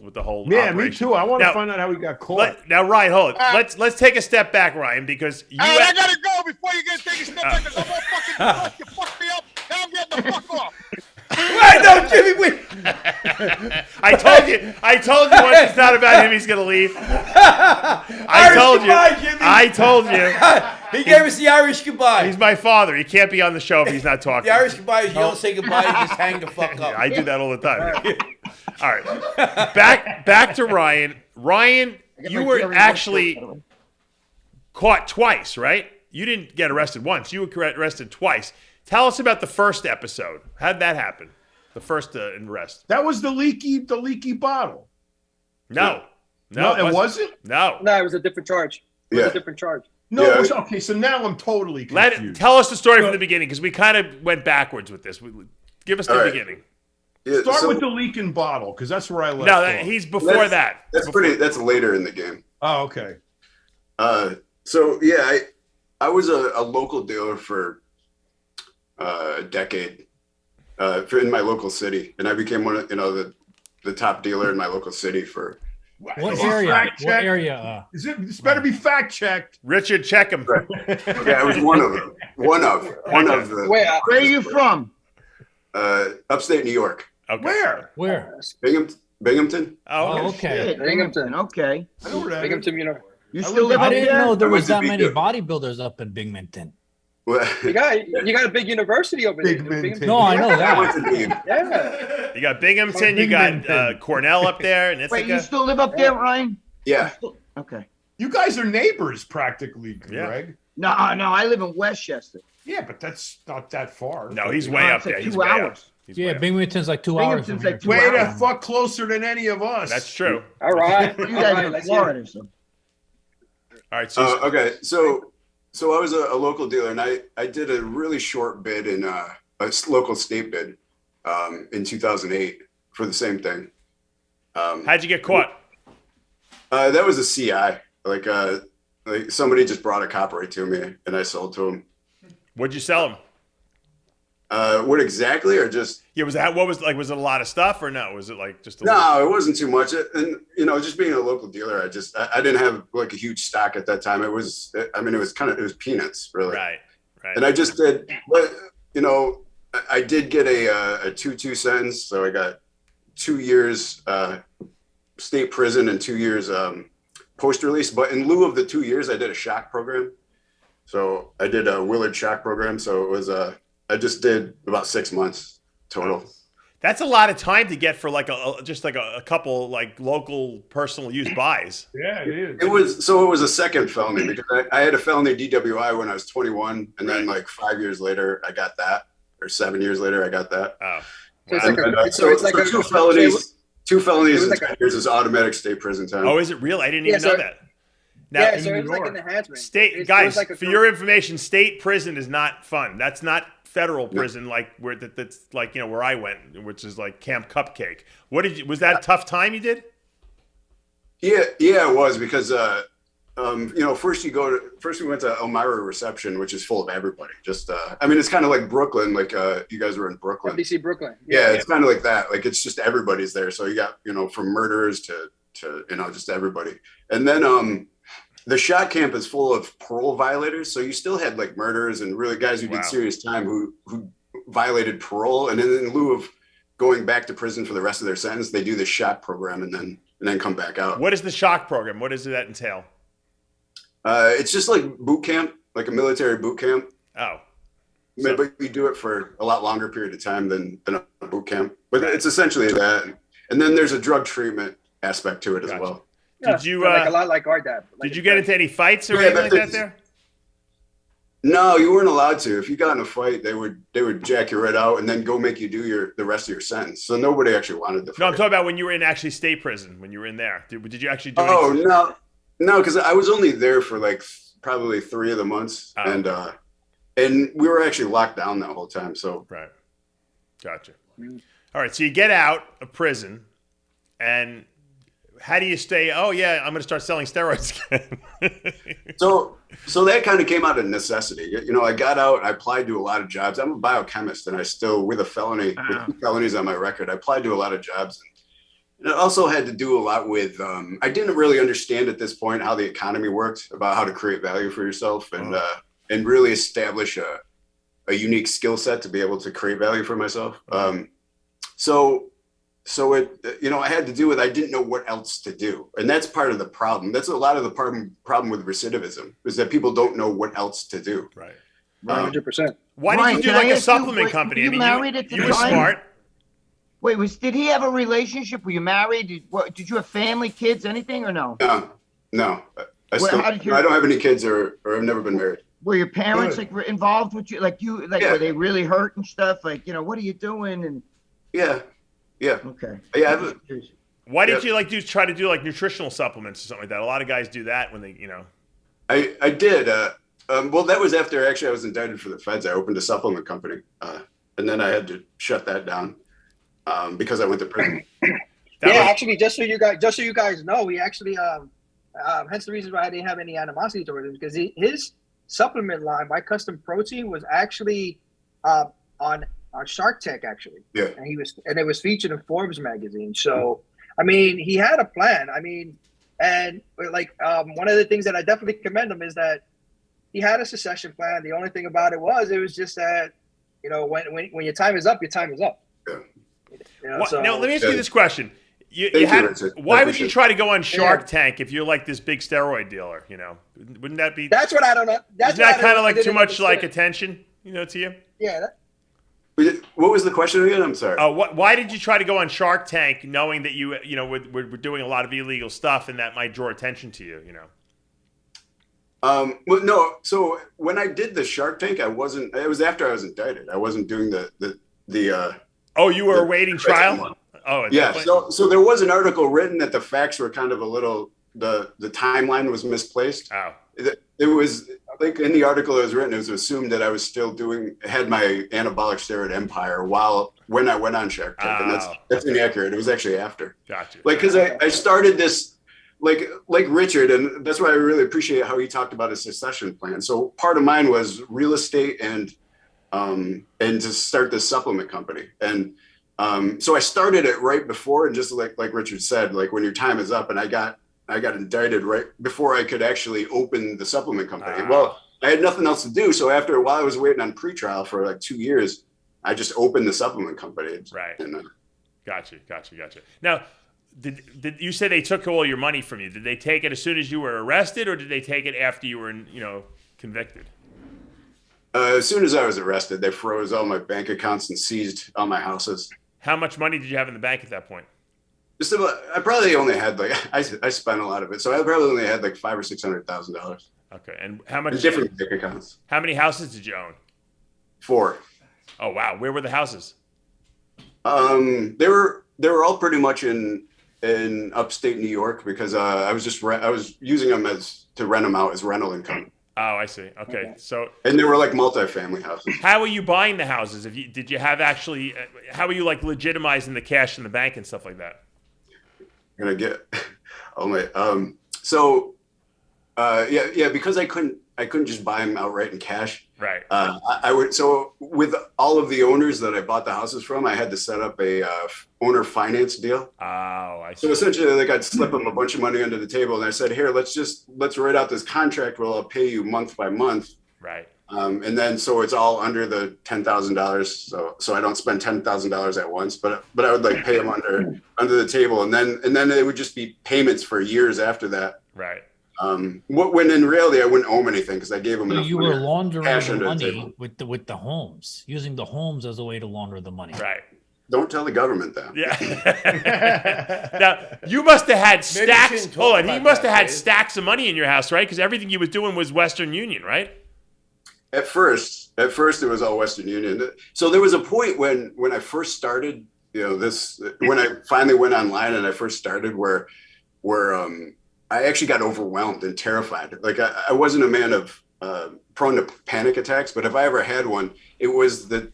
Speaker 5: Yeah,
Speaker 3: operation.
Speaker 5: me too. I want to find out how he got caught.
Speaker 3: Now, Ryan, hold it. Let's take a step back, Ryan, because
Speaker 15: I gotta go before you get take a step back because I'm all fucking drunk. You fucked me up. Now I'm getting the fuck off.
Speaker 4: Wait, no, Jimmy, wait.
Speaker 3: I told you once it's not about him, he's going to leave. I told you.
Speaker 4: He gave us the Irish goodbye.
Speaker 3: He's my father. He can't be on the show if he's not talking.
Speaker 4: The Irish goodbye is you don't say goodbye, you just hang the fuck up.
Speaker 3: I do that all the time. All right. Back to Ryan. Ryan, you were actually caught twice, right? You didn't get arrested once. You were arrested twice. Tell us about the first episode. How did that happen? The first arrest.
Speaker 5: That was the leaky bottle.
Speaker 3: No,
Speaker 5: it wasn't.
Speaker 7: No, it was a different charge. It was a different charge.
Speaker 5: No, it was, okay. So now I'm totally confused.
Speaker 3: Tell us the story from the beginning because we kind of went backwards with this. Give us the beginning.
Speaker 5: Yeah, Start with the leaking bottle because that's where I left.
Speaker 3: No, he's before that.
Speaker 14: That's later in the game.
Speaker 5: Oh, okay.
Speaker 14: So yeah, I was a local dealer for a decade in my local city, and I became one of the top dealer in my local city for.
Speaker 6: What area? What area?
Speaker 5: This better be fact checked.
Speaker 3: Richard, check him.
Speaker 14: Right. Yeah, I was one of them. One of the.
Speaker 2: Where are you from?
Speaker 14: Upstate New York.
Speaker 3: Okay.
Speaker 6: Where?
Speaker 14: Binghamton.
Speaker 6: Oh, okay.
Speaker 2: Binghamton. Okay.
Speaker 5: I know where that
Speaker 7: Binghamton, you know.
Speaker 2: You still live up there?
Speaker 6: I didn't know there was that many bodybuilders up in Binghamton.
Speaker 7: You got a big university over there.
Speaker 6: No, I know that.
Speaker 7: Yeah.
Speaker 3: You got Binghamton. You got Cornell up there in Ithaca.
Speaker 2: Wait, you still live up there, Ryan?
Speaker 14: Yeah.
Speaker 2: Okay.
Speaker 5: You guys are neighbors practically, Greg.
Speaker 2: No, I live in Westchester.
Speaker 5: Yeah, but that's not that far.
Speaker 3: No, he's way up there. He's
Speaker 2: 2 hours.
Speaker 6: Yeah, Binghamton's like 2 hours.
Speaker 2: Binghamton's like
Speaker 5: way the fuck closer than any of us.
Speaker 3: That's true.
Speaker 7: All right.
Speaker 2: You guys are in Florida, so.
Speaker 3: All right. So
Speaker 14: okay. So I was a local dealer, and I did a really short bid in a local state bid in 2008 for the same thing.
Speaker 3: How'd you get caught?
Speaker 14: That was a CI. Like somebody just brought a cop right to me, and I sold to him.
Speaker 3: What'd you sell him?
Speaker 14: What exactly, or just?
Speaker 3: Yeah, was that what was like? Was it a lot of stuff, or no? Was it like just?
Speaker 14: No, it wasn't too much. And just being a local dealer, I didn't have like a huge stock at that time. It was peanuts, really.
Speaker 3: Right.
Speaker 14: And I just did, but I did get a 2-2 sentence, so I got 2 years state prison and 2 years post release. But in lieu of the 2 years, I did a shock program. So I did a Willard shock program. So it was I just did about 6 months total.
Speaker 3: That's a lot of time to get for like a couple like local personal use buys.
Speaker 5: Yeah, it is.
Speaker 14: It was a second felony because I had a felony DWI when I was 21, and then like 5 years later I got that, or 7 years later I got that.
Speaker 3: Oh,
Speaker 14: so it's like two felonies. 2 felonies and 10 years is automatic state prison time.
Speaker 3: Oh, is it real? I didn't even know that. Now,
Speaker 7: so it was like an enhancement.
Speaker 3: Guys, for your information, state prison is not fun. That's not federal prison like that's like where I went, which is like Camp Cupcake. Was that a tough time you did?
Speaker 14: Yeah, it was because first we went to Elmira Reception, which is full of everybody. Just it's kind of like Brooklyn, like you guys were in Brooklyn.
Speaker 7: FDC Brooklyn.
Speaker 14: Yeah, it's kind of like that. Like it's just everybody's there. So you got from murderers to just everybody. And then the shot camp is full of parole violators. So you still had like murderers and really guys who did serious time who violated parole. And then in lieu of going back to prison for the rest of their sentence, they do the shock program and then come back out.
Speaker 3: What is the shock program? What does that entail?
Speaker 14: It's just like boot camp, like a military boot camp.
Speaker 3: Oh.
Speaker 14: But you do it for a lot longer period of time than a boot camp. But it's essentially that. And then there's a drug treatment aspect to it as well.
Speaker 7: Yeah,
Speaker 3: did you
Speaker 7: like a lot like our dad?
Speaker 3: Did you get into any fights or anything like that there?
Speaker 14: No, you weren't allowed to. If you got in a fight, they would jack you right out and then go make you do the rest of your sentence. So nobody actually wanted to fight.
Speaker 3: No, I'm talking about when you were in actually state prison, when you were in there. Did you actually do
Speaker 14: anything? No, because I was only there for like probably 3 of the months. Oh. And we were actually locked down that whole time. So
Speaker 3: right. Gotcha. All right. So you get out of prison, and how do you stay? Oh yeah, I'm going to start selling steroids again.
Speaker 14: So that kind of came out of necessity. I got out. I applied to a lot of jobs. I'm a biochemist, and I still, with a felony, with 2 felonies on my record, I applied to a lot of jobs. And it also had to do a lot with. I didn't really understand at this point how the economy worked, about how to create value for yourself, and really establish a unique skill set to be able to create value for myself. So it, I had to do with, I didn't know what else to do. And that's part of the problem. That's a lot of the problem with recidivism, is that people don't know what else to do.
Speaker 3: Right.
Speaker 7: 100%.
Speaker 3: Why did you do like a supplement company?
Speaker 2: You married at the time?
Speaker 3: You were smart.
Speaker 2: Wait, did he have a relationship? Were you married? Did you have family, kids, anything, or no?
Speaker 14: No. I don't have any kids or I've never been married.
Speaker 2: Were your parents involved with you? Were they really hurt and stuff? What are you doing? And
Speaker 14: yeah.
Speaker 2: Okay.
Speaker 14: Yeah.
Speaker 3: Why did you try to do like nutritional supplements or something like that? A lot of guys do that when they,
Speaker 14: I did. Well, that was after actually I was indicted for the feds. I opened a supplement company, and then I had to shut that down because I went to prison.
Speaker 7: Actually, just so you guys know, we actually hence the reason why I didn't have any animosity towards him, because his supplement line, My Custom Protein, was actually on Shark Tank, actually.
Speaker 14: Yeah.
Speaker 7: And it was featured in Forbes magazine. So, he had a plan. And one of the things that I definitely commend him is that he had a succession plan. The only thing about it was just that, when your time is up, your time is up.
Speaker 14: Yeah.
Speaker 3: Now, let me ask you this question. Why would you try to go on Shark Tank if you're like this big steroid dealer? Wouldn't that be?
Speaker 7: That's what I don't know.
Speaker 3: Isn't that kind of like too much like attention? To you?
Speaker 7: Yeah.
Speaker 14: What was the question again? I'm sorry.
Speaker 3: Why did you try to go on Shark Tank, knowing that you were doing a lot of illegal stuff and that might draw attention to you?
Speaker 14: Well, no. So when I did the Shark Tank, it was after I was indicted. I wasn't doing the.
Speaker 3: Oh, you were awaiting trial. Oh,
Speaker 14: yeah. So there was an article written that the facts were kind of a little, the timeline was misplaced.
Speaker 3: Oh.
Speaker 14: It was like in the article it was written, it was assumed that I was still had my anabolic steroid empire when I went on Shark Tank, and that's inaccurate. It was actually after.
Speaker 3: Gotcha.
Speaker 14: Because I started this like Richard, and that's why I really appreciate how he talked about his succession plan. So part of mine was real estate and and to start this supplement company. And so I started it right before, and just like Richard said, like when your time is up, and I got indicted right before I could actually open the supplement company. Well, I had nothing else to do, so after a while I was waiting on pretrial for like 2 years. I just opened the supplement company.
Speaker 3: Right.
Speaker 14: And,
Speaker 3: Gotcha. Now, did you say they took all your money from you? Did they take it as soon as you were arrested, or did they take it after you were, convicted?
Speaker 14: As soon as I was arrested, they froze all my bank accounts and seized all my houses.
Speaker 3: How much money did you have in the bank at that point?
Speaker 14: Just about, I probably only had I spent a lot of it, so I probably only had like $500,000 or $600,000.
Speaker 3: Okay, and how much?
Speaker 14: Different bank accounts.
Speaker 3: How many houses did you own?
Speaker 14: 4.
Speaker 3: Oh wow, where were the houses?
Speaker 14: They were all pretty much in upstate New York, because I was using them to rent them out as rental income.
Speaker 3: Oh, I see. Okay, so
Speaker 14: and they were like multi-family houses.
Speaker 3: How were you buying the houses? Did you have actually? How were you like legitimizing the cash in the bank and stuff like that?
Speaker 14: I'm gonna get because I couldn't just buy them outright in cash.
Speaker 3: Right.
Speaker 14: I would, so with all of the owners that I bought the houses from, I had to set up a owner finance deal.
Speaker 3: Oh, I see.
Speaker 14: So essentially, like, I'd slip them a bunch of money under the table, and I said, "Here, let's write out this contract where I'll pay you month by month."
Speaker 3: Right.
Speaker 14: And then so it's all under the $10,000, so I don't spend $10,000 at once, but I would like pay them under the table, and then it would just be payments for years after that.
Speaker 3: Right.
Speaker 14: When in reality I wouldn't owe them anything, because I gave them enough.
Speaker 6: You were laundering
Speaker 14: cash
Speaker 6: the
Speaker 14: under
Speaker 6: money with the homes, using the homes as a way to launder the money.
Speaker 3: Right.
Speaker 14: Don't tell the government that.
Speaker 3: Yeah. Now, you must have had stacks. Hold on, he must have had stacks of money in your house, right? Because everything you was doing was Western Union, right?
Speaker 14: At first it was all Western Union. So there was a point when I first started, when I finally went online and I first started, where I actually got overwhelmed and terrified. Like, I wasn't a man of prone to panic attacks, but if I ever had one, it was the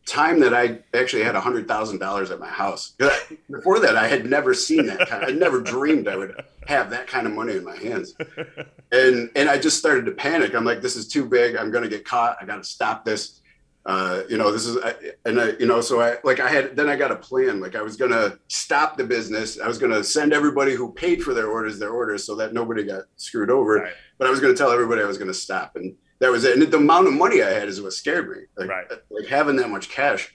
Speaker 14: time that I actually had $100,000 at my house. Before that, I had never seen that kind. I never dreamed I would have that kind of money in my hands. And I just started to panic. I'm like, this is too big. I'm going to get caught. I got to stop this. This is, so I got a plan. Like, I was going to stop the business. I was going to send everybody who paid for their orders so that nobody got screwed over. Right. But I was going to tell everybody I was going to stop. And that was it. And the amount of money I had is what scared me. Like having that much cash.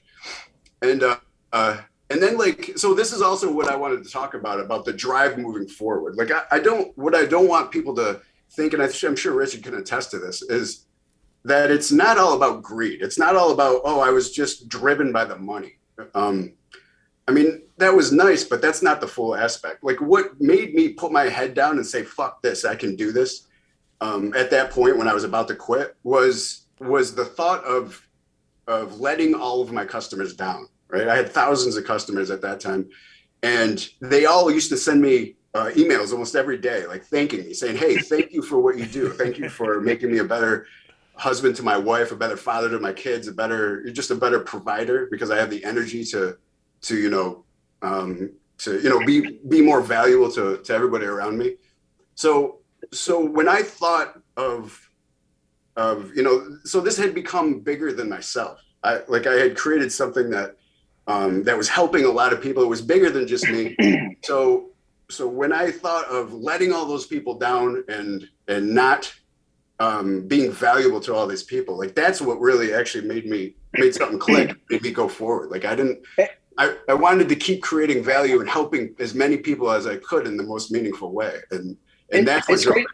Speaker 14: And then, like, so this is also what I wanted to talk about the drive moving forward. Like, I don't want people to think, and I'm sure Richard can attest to this, is that it's not all about greed. It's not all about, I was just driven by the money. I mean, that was nice, but that's not the full aspect. Like, what made me put my head down and say, fuck this, I can do this, at that point when I was about to quit, was the thought of letting all of my customers down, right? I had thousands of customers at that time, and they all used to send me emails almost every day, like thanking me, saying, hey, thank you for what you do. Thank you for making me a better husband to my wife, a better father to my kids, just a better provider, because I have the energy to be more valuable to everybody around me. So when I thought of so this had become bigger than myself. I had created something that was helping a lot of people. It was bigger than just me. So when I thought of letting all those people down and not being valuable to all these people, like, that's what really actually made something click, made me go forward. Like, I wanted to keep creating value and helping as many people as I could in the most meaningful way. And that's what's great.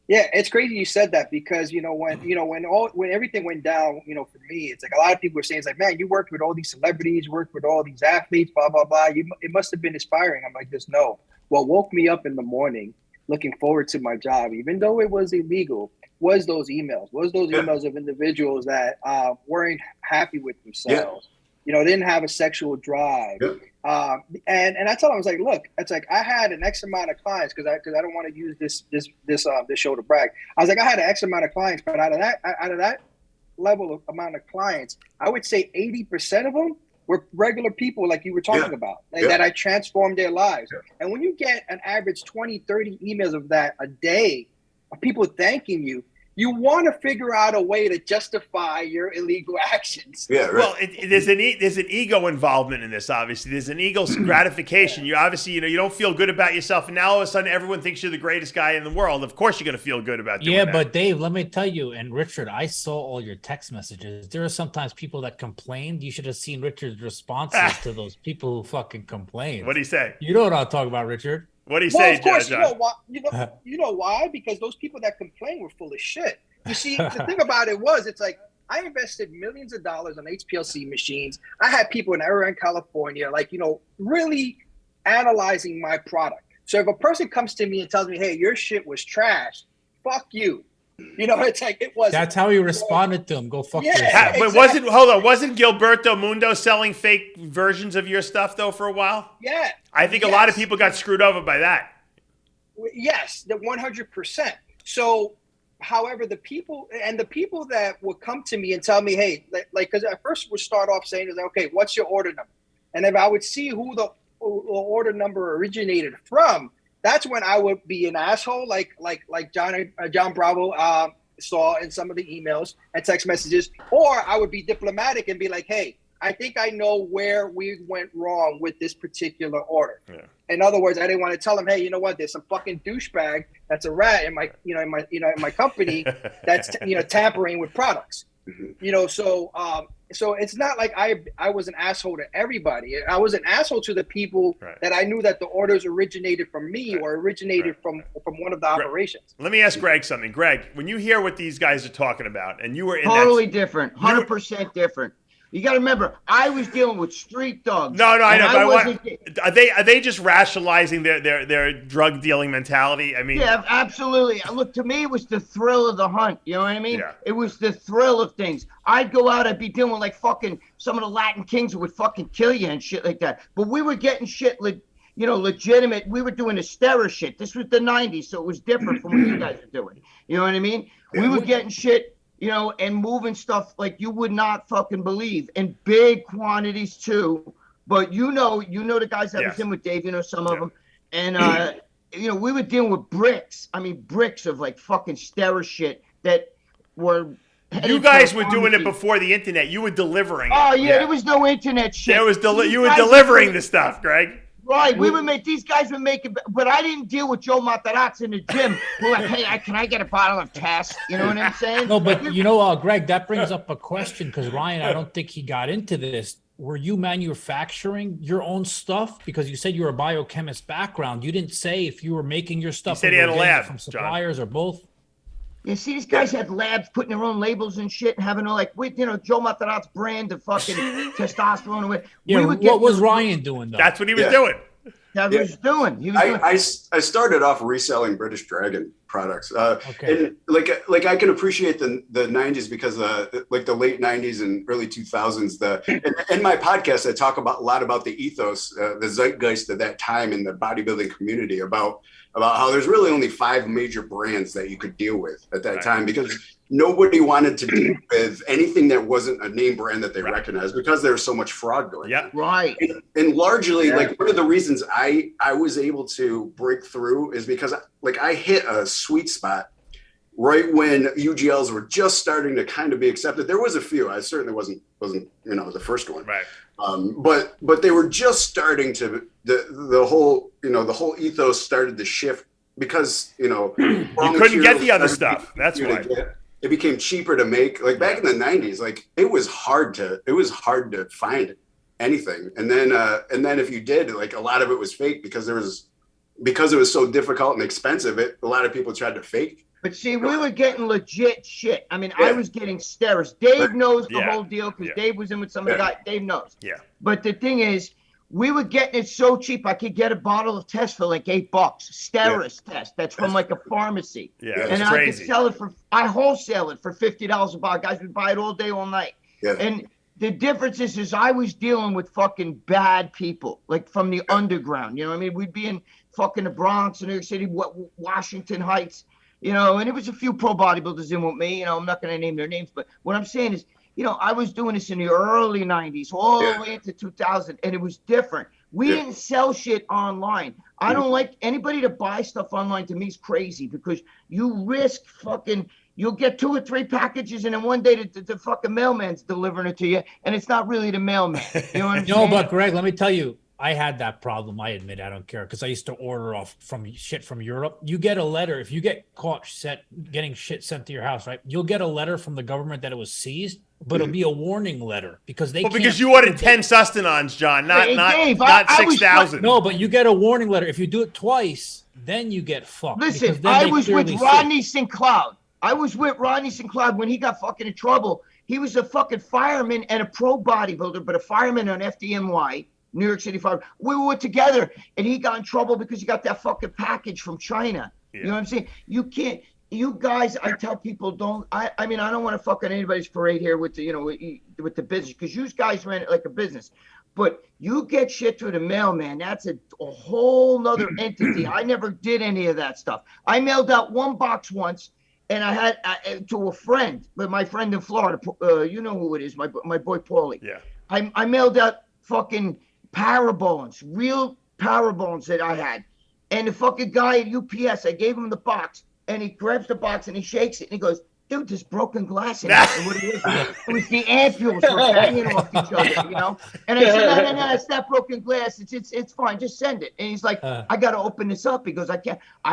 Speaker 7: Yeah, it's crazy you said that, because when everything went down, for me, it's like a lot of people were saying, it's like, man, you worked with all these celebrities, worked with all these athletes, blah blah blah. It must have been inspiring. I'm like, this, no. What woke me up in the morning, looking forward to my job, even though it was illegal, was those emails. Emails of individuals that weren't happy with themselves. Yeah. Didn't have a sexual drive. Yeah. And I told him, I was like, look, it's like, I had an X amount of clients, because I don't want to use this show to brag. I was like, I had an X amount of clients, but out of that level of amount of clients, I would say 80% of them were regular people, like you were talking about, that I transformed their lives. Yeah. And when you get an average 20, 30 emails of that a day, of people thanking you, you want to figure out a way to justify your illegal actions.
Speaker 14: Yeah, right.
Speaker 3: Well, there's an ego involvement in this. Obviously, there's an ego gratification. You obviously, you don't feel good about yourself, and now all of a sudden, everyone thinks you're the greatest guy in the world. Of course, you're going to feel good about doing that.
Speaker 6: But Dave, let me tell you, and Richard, I saw all your text messages. There are sometimes people that complained. You should have seen Richard's responses to those people who fucking complain.
Speaker 3: What'd he say?
Speaker 6: You know what I'm talking about, Richard?
Speaker 3: What do you say,
Speaker 7: Of course,
Speaker 3: John?
Speaker 7: you know why? Because those people that complain were full of shit. You see, the thing about it was, it's like, I invested millions of dollars on HPLC machines. I had people in Arizona, California, really analyzing my product. So if a person comes to me and tells me, hey, your shit was trash, fuck you. It's like, it was.
Speaker 6: That's how you responded to him. Go fuck yourself.
Speaker 3: But wasn't Gilberto Mundo selling fake versions of your stuff though for a while?
Speaker 7: Yeah.
Speaker 3: I think a lot of people got screwed over by that.
Speaker 7: Yes, the 100%. So, however, the people that would come to me and tell me, hey, because I first would start off saying, okay, what's your order number? And if I would see who the order number originated from, that's when I would be an asshole, like John Bravo saw in some of the emails and text messages, or I would be diplomatic and be like, hey, I think I know where we went wrong with this particular order. Yeah. In other words, I didn't want to tell him, hey, you know what? There's some fucking douchebag that's a rat in my, in my company that's tampering with products. So it's not like I was an asshole to everybody. I was an asshole to the people that I knew that the orders originated from me or originated from one of the operations.
Speaker 3: Let me ask Greg something. Greg, when you hear what these guys are talking about, and you were in
Speaker 2: totally different, 100% different. You got to remember, I was dealing with street dogs.
Speaker 3: No, I know. But are they just rationalizing their drug dealing mentality? I mean,
Speaker 2: yeah, absolutely. Look, to me, it was the thrill of the hunt. You know what I mean? Yeah. It was the thrill of things. I'd go out, I'd be dealing with fucking some of the Latin kings who would fucking kill you and shit like that. But we were getting shit, legitimate. We were doing Astera shit. This was the '90s, so it was different from what you guys were doing. You know what I mean? We were getting shit. And moving stuff like you would not fucking believe in big quantities too. But you know the guys that was in with Dave, some of them. And, we were dealing with bricks. I mean, bricks of fucking Stera shit that were.
Speaker 3: You guys were doing it before the internet. You were delivering it.
Speaker 2: Oh, yeah, there was no internet shit.
Speaker 3: You were delivering the stuff, Greg.
Speaker 2: Right, these guys would make it, but I didn't deal with Joe Matarazzi in the gym. We're like, hey, can I get a bottle of Test? You know what I'm saying?
Speaker 6: No, but Greg, that brings up a question because Ryan, I don't think he got into this. Were you manufacturing your own stuff? Because you said you were a biochemist background. You didn't say if you were making your stuff.
Speaker 3: He said he had a lab
Speaker 6: from suppliers or both.
Speaker 2: You see, these guys had labs putting their own labels and shit and having Joe Matarazzi's brand of fucking testosterone.
Speaker 6: What was Ryan doing though?
Speaker 3: That's what he was doing.
Speaker 2: That was doing.
Speaker 14: I started off reselling British Dragon products. And I can appreciate the 90s because the late 90s and early 2000s. In my podcast, I talk a lot about the ethos, the zeitgeist of that time in the bodybuilding community about how there's really only 5 major brands that you could deal with at that time because nobody wanted to deal with anything that wasn't a name brand that they recognized because there was so much fraud going on.
Speaker 2: Right.
Speaker 14: And largely, one of the reasons I was able to break through is because I hit a sweet spot right when UGLs were just starting to kind of be accepted. There was a few. I certainly wasn't the first one.
Speaker 3: Right.
Speaker 14: But they were just starting to the whole ethos started to shift because you
Speaker 3: couldn't get the other stuff. That's why
Speaker 14: it became cheaper to make. Back in the 90s, it was hard to find anything. And then if you did, a lot of it was fake because it was so difficult and expensive. A lot of people tried to fake.
Speaker 2: But see, we were getting legit shit. I mean, I was getting Steris. Dave knows the whole deal because Dave was in with some of the guys. Dave knows.
Speaker 3: Yeah.
Speaker 2: But the thing is, we were getting it so cheap. I could get a bottle of Test for $8. Steris Test. That's from a pharmacy.
Speaker 3: Yeah,
Speaker 2: and
Speaker 3: I
Speaker 2: could sell it I wholesale it for $50 a bottle. Guys would buy it all day, all night.
Speaker 14: Yeah.
Speaker 2: And the difference is I was dealing with fucking bad people, from the underground. You know what I mean? We'd be in fucking the Bronx, New York City, Washington Heights. And it was a few pro bodybuilders in with me. I'm not going to name their names, but what I'm saying is, I was doing this in the early 90s, all the way into 2000, and it was different. We didn't sell shit online. I don't like anybody to buy stuff online. To me, is crazy because you risk fucking. You'll get 2 or 3 packages, and then one day the fucking mailman's delivering it to you, and it's not really the mailman. You know what I'm saying?
Speaker 6: No, but Greg, let me tell you, I had that problem. I admit, I don't care, because I used to order off from shit from Europe. You get a letter if you get caught getting shit sent to your house, right? You'll get a letter from the government that it was seized, but it'll be a warning letter because they. Well,
Speaker 3: because you ordered 10 sustenance, John, not 6,000.
Speaker 6: No, but you get a warning letter if you do it twice. Then you get fucked.
Speaker 2: Listen, I was with Rodney St. Cloud. I was with Rodney St. Cloud when he got fucking in trouble. He was a fucking fireman and a pro bodybuilder, but a fireman on FDNY, New York City Fire. We were together, and he got in trouble because he got that fucking package from China. Yeah. You know what I'm saying? You can't. You guys, I tell people, don't. I mean, I don't want to fuck on anybody's parade here with the, with the business, because you guys ran it like a business. But you get shit through the mail, man. That's a whole nother entity. I never did any of that stuff. I mailed out 1 box once. And I had to a friend, but my friend in Florida, you know who it is, my boy Paulie. Yeah. I mailed out fucking parabones, real parabones that I had. And the fucking guy at UPS, I gave him the box, and he grabs the box and he shakes it, and he goes, dude, there's broken glass in it. And what it was the ampules were banging off each other, you know? And I said, no, it's not broken glass. It's fine. Just send it. And he's like, I got to open this up. He goes, I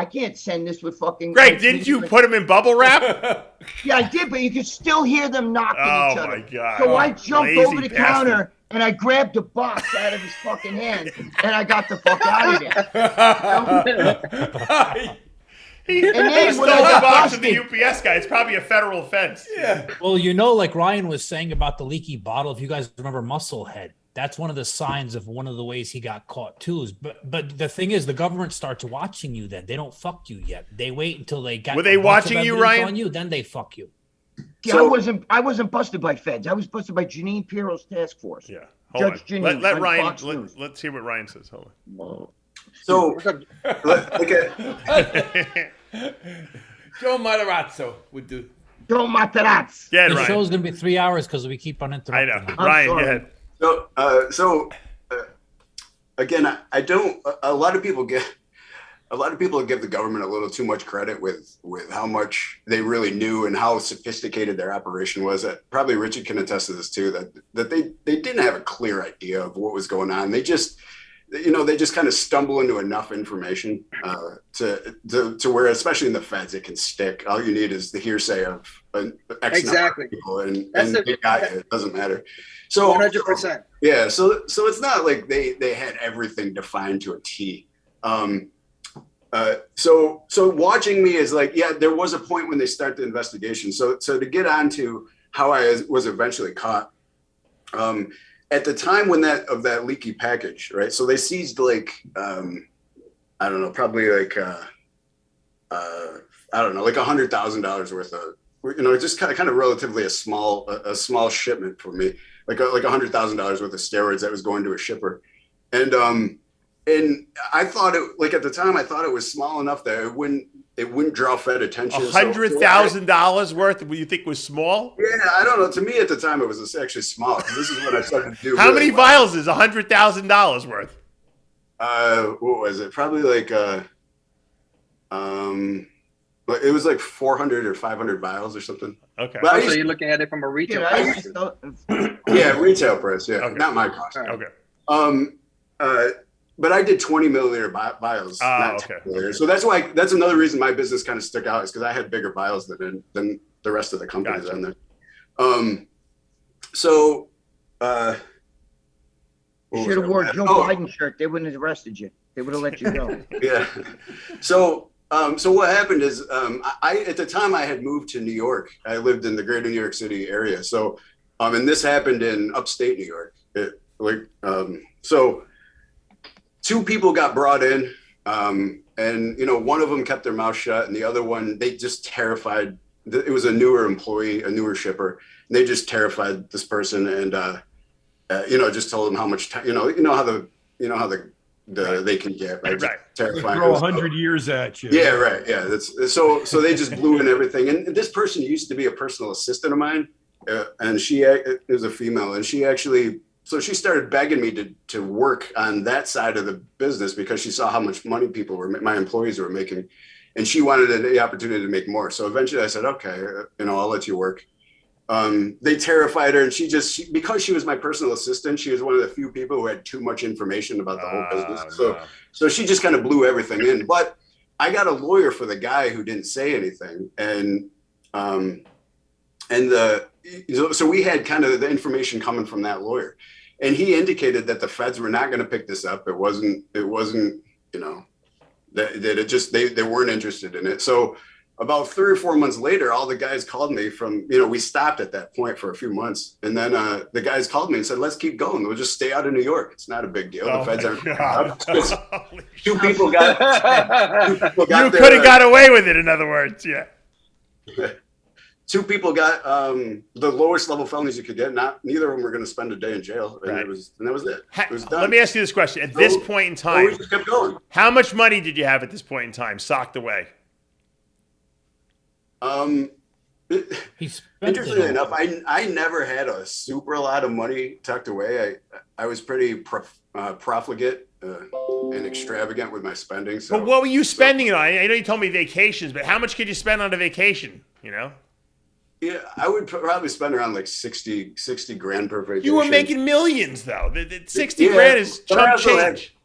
Speaker 2: can't send this with fucking.
Speaker 3: Greg, didn't you put them in bubble wrap?
Speaker 2: Yeah, I did, but you could still hear them knocking each other.
Speaker 3: Oh, my God.
Speaker 2: So I jumped over the counter and I grabbed the box out of his fucking hand and I got the fuck out of there.
Speaker 3: He stole the box of the UPS guy. It's probably a federal offense.
Speaker 6: Yeah. Well, like Ryan was saying about the leaky bottle, if you guys remember Musclehead, that's one of the signs of one of the ways he got caught too. But the thing is, the government starts watching you then. They don't fuck you yet. They wait until they got.
Speaker 3: Were they watching you, Ryan?
Speaker 6: On you, then they fuck you.
Speaker 2: Yeah, so, I wasn't busted by feds. I was busted by Janine Pirro's task force.
Speaker 3: Yeah. Judge Janine. Let Ryan. Let's hear what Ryan says. Hold on.
Speaker 14: So,
Speaker 4: Joe Matarazzo would do.
Speaker 2: Joe Matarazzo.
Speaker 3: Yeah,
Speaker 6: the show's gonna be 3 hours because we keep on interrupting.
Speaker 3: I know. Ryan, go ahead.
Speaker 14: So, again, I don't. A lot of people give the government a little too much credit with how much they really knew and how sophisticated their operation was. Probably Richard can attest to this too. That they didn't have a clear idea of what was going on. They just kind of stumble into enough information to where, especially in the feds, it can stick. All you need is the hearsay of an X number of people, and they got it. It doesn't matter. So
Speaker 7: 100%.
Speaker 14: Yeah. So it's not like they had everything defined to a T. So watching me is like, yeah, there was a point when they start the investigation. So to get on to how I was eventually caught. At the time of that leaky package, right? So they seized like, I don't know, probably like, like $100,000 worth of, just kind of relatively a small shipment for me, like $100,000 worth of steroids that was going to a shipper. And I thought at the time, I thought it was small enough that it wouldn't draw Fed attention.
Speaker 3: $100,000 worth, what you think was small?
Speaker 14: Yeah, I don't know. To me at the time, it was actually small. This is what I started to do.
Speaker 3: How many vials is $100,000 worth?
Speaker 14: What was it? Probably like it was like 400 or 500 vials or something.
Speaker 3: Okay.
Speaker 7: But so you're looking at it from a retail price?
Speaker 14: Yeah, retail price. Yeah, okay. Not my cost.
Speaker 3: Okay.
Speaker 14: But I did 20 milliliter vials.
Speaker 3: Okay.
Speaker 14: So that's another reason my business kind of stuck out, is because I had bigger vials than the rest of the companies on there.
Speaker 2: You should have worn Joe Biden shirt. They wouldn't have arrested you. They would have let you go.
Speaker 14: Yeah. So what happened is, I at the time I had moved to New York. I lived in the greater New York City area. So, and this happened in upstate New York. So 2 people got brought in, and one of them kept their mouth shut, and the other one, they just terrified. It was a newer employee, a newer shipper, and they just terrified this person, and just told them how much time. How they can get, right? Terrifying.
Speaker 5: Throw 100 years at you.
Speaker 14: Yeah, right. Yeah, that's so they just blew in everything. And this person used to be a personal assistant of mine, and she is a female, and she actually so she started begging me to work on that side of the business because she saw how much money my employees were making, and she wanted the opportunity to make more. So eventually I said, okay, I'll let you work. They terrified her, and because she was my personal assistant, she was one of the few people who had too much information about the whole business. So she just kind of blew everything in. But I got a lawyer for the guy who didn't say anything, so we had kind of the information coming from that lawyer, and he indicated that the feds were not going to pick this up. It wasn't, that it just, they weren't interested in it. So about 3 or 4 months later, all the guys called me from, we stopped at that point for a few months. And then the guys called me and said, let's keep going. We'll just stay out of New York. It's not a big deal. The feds aren't. Two people got
Speaker 3: You could have got away with it, in other words. Yeah.
Speaker 14: 2 people got the lowest level felonies you could get. Neither of them were going to spend a day in jail. And, that was it. It was done.
Speaker 3: Let me ask you this question. At this point in time,
Speaker 14: we just kept going.
Speaker 3: How much money did you have at this point in time socked away?
Speaker 14: Interestingly enough, I never had a super lot of money tucked away. I was pretty profligate and extravagant with my spending. So,
Speaker 3: but what were you spending it on? I know you told me vacations, but how much could you spend on a vacation?
Speaker 14: Yeah, I would probably spend around like 60 grand per vacation.
Speaker 3: You were making millions, though. The 60 grand is chump change.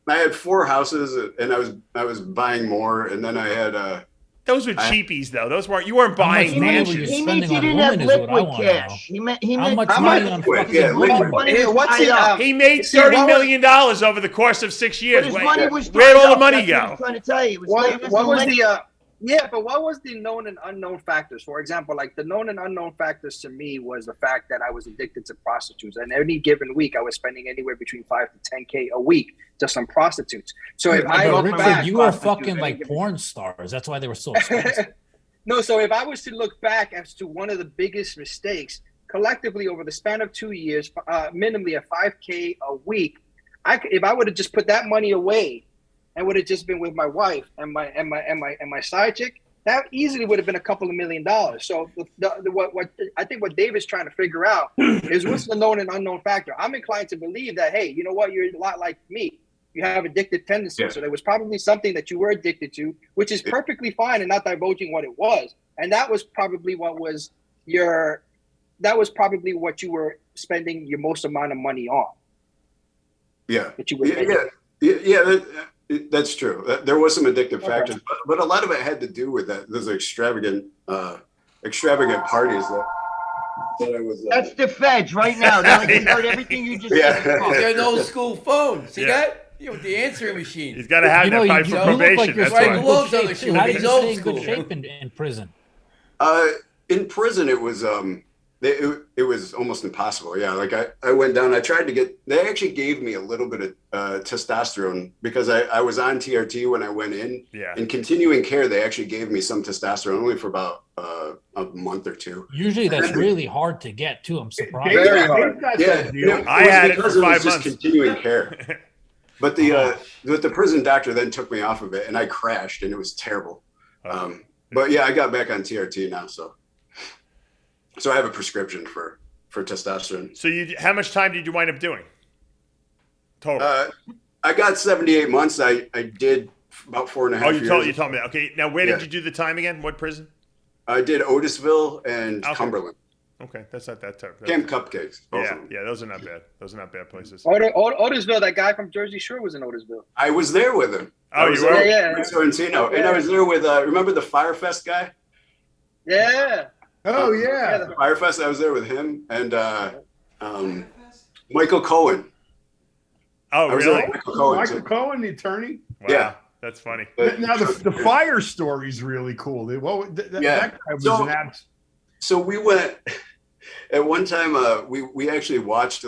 Speaker 14: I had 4 houses, and I was buying more, and then I had
Speaker 3: those were cheapies, though. You weren't buying mansions.
Speaker 2: He means he didn't have liquid cash. He made money on fucking
Speaker 3: He made $30 million over the course of 6 years. Where'd all the money go?
Speaker 7: I'm trying to tell you. But what was the known and unknown factors? For example, like the known and unknown factors to me was the fact that I was addicted to prostitutes, and any given week I was spending anywhere between $5,000 to $10,000 a week just on prostitutes. So if I look back,
Speaker 6: you were fucking like porn stars. That's why they were so expensive.
Speaker 7: No, so if I was to look back as to one of the biggest mistakes collectively over the span of 2 years, minimally at $5,000 a week, if I would have just put that money away and would have just been with my wife and my side chick, that easily would have been a couple of $1 million. So what I think what David's trying to figure out is what's the known and unknown factor. I'm inclined to believe that, hey, you know what, you're a lot like me. You have addictive tendencies. Yeah. So there was probably something that you were addicted to, which is perfectly fine and not divulging what it was. And that was probably what you were spending your most amount of money on.
Speaker 14: Yeah. That's true. There was some addictive factors, but a lot of it had to do with those extravagant parties that I was.
Speaker 2: That's the feds right now. They heard everything you just said.
Speaker 4: They're an old school phone. See that? With the answering machine.
Speaker 3: He's got to have that pipe for probation.
Speaker 6: That's
Speaker 3: right.
Speaker 6: How do you stay in good shape in prison?
Speaker 14: In prison, it was almost impossible. Yeah, like I went down. I tried to get. They actually gave me a little bit of testosterone because I was on TRT when I went in.
Speaker 3: Yeah.
Speaker 14: In continuing care, they actually gave me some testosterone only for about a month or 2.
Speaker 6: Usually, that's really hard to get too. I'm surprised.
Speaker 14: Very hard. Yeah,
Speaker 3: I had it for 5 months.
Speaker 14: Just continuing care. But the prison doctor then took me off of it, and I crashed, and it was terrible. But yeah, I got back on TRT now, so I have a prescription for testosterone.
Speaker 3: So how much time did you wind up doing total?
Speaker 14: I got 78 months. I did about 4.5 years.
Speaker 3: You told me that. Okay, now where did you do the time again? What prison?
Speaker 14: I did Otisville and Cumberland.
Speaker 3: Okay, that's not that tough.
Speaker 14: Camp Cupcakes.
Speaker 3: Yeah, those are not bad. Those are not bad places.
Speaker 7: Otisville, that guy from Jersey Shore was in Otisville.
Speaker 14: I was there with him.
Speaker 3: Oh, you were?
Speaker 7: Yeah.
Speaker 14: Sorrentino. And I was there with, remember the Firefest guy?
Speaker 7: Yeah.
Speaker 5: Oh, yeah.
Speaker 14: The Firefest, I was there with him and Michael Cohen.
Speaker 3: Oh, really?
Speaker 5: Michael Cohen, the attorney?
Speaker 3: Wow.
Speaker 14: Yeah.
Speaker 3: That's funny.
Speaker 5: Now, the fire story is really cool. That guy was an abs.
Speaker 14: So we went at one time. We actually watched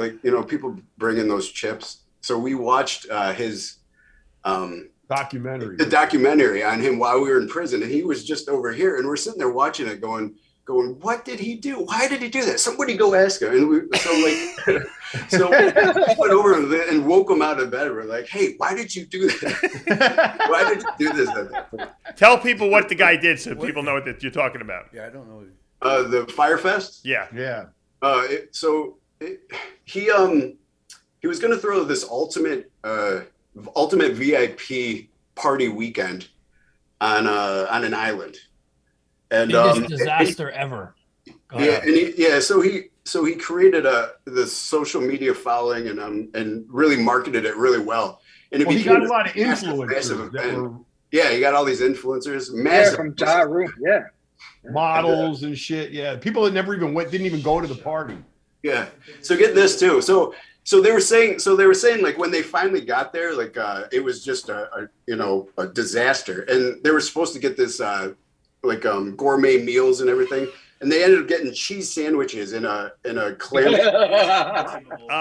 Speaker 14: people bring in those chips. So we watched his
Speaker 5: documentary.
Speaker 14: The documentary on him while we were in prison, and he was just over here, and we're sitting there watching it, going, what did he do? Why did he do that? Somebody go ask him. And we went over and woke him out of bed. We're like, hey, why did you do that? Why did you do this at that point?
Speaker 3: Tell people what the guy did so people know what you're talking about.
Speaker 4: Yeah, I don't know.
Speaker 14: The Firefest?
Speaker 3: Yeah.
Speaker 5: Yeah.
Speaker 14: he was going to throw this ultimate VIP party weekend on an island. And
Speaker 6: biggest disaster ever.
Speaker 14: So he created the social media following and really marketed it really well. And
Speaker 5: he got a lot of influencers.
Speaker 14: Yeah, he got all these influencers, massive
Speaker 7: from Ja Rule,
Speaker 5: models and shit. Yeah, people that never even didn't even go to the party.
Speaker 14: Yeah. So get this too. So they were saying like when they finally got there, like it was just a disaster, and they were supposed to get this gourmet meals and everything. And they ended up getting cheese sandwiches in a clam.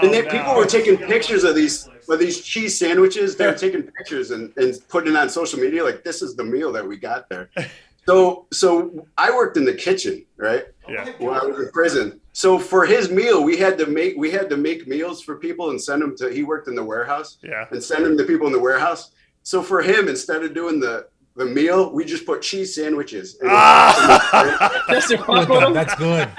Speaker 14: People were taking pictures of these cheese sandwiches. They were taking pictures and putting it on social media. Like, this is the meal that we got there. So I worked in the kitchen, right?
Speaker 3: Yeah.
Speaker 14: When I was in prison. So for his meal, we had to make meals for people and send them to. He worked in the warehouse.
Speaker 3: Yeah.
Speaker 14: And send them to people in the warehouse. So for him, instead of doing the meal, we just put cheese sandwiches.
Speaker 6: That's good.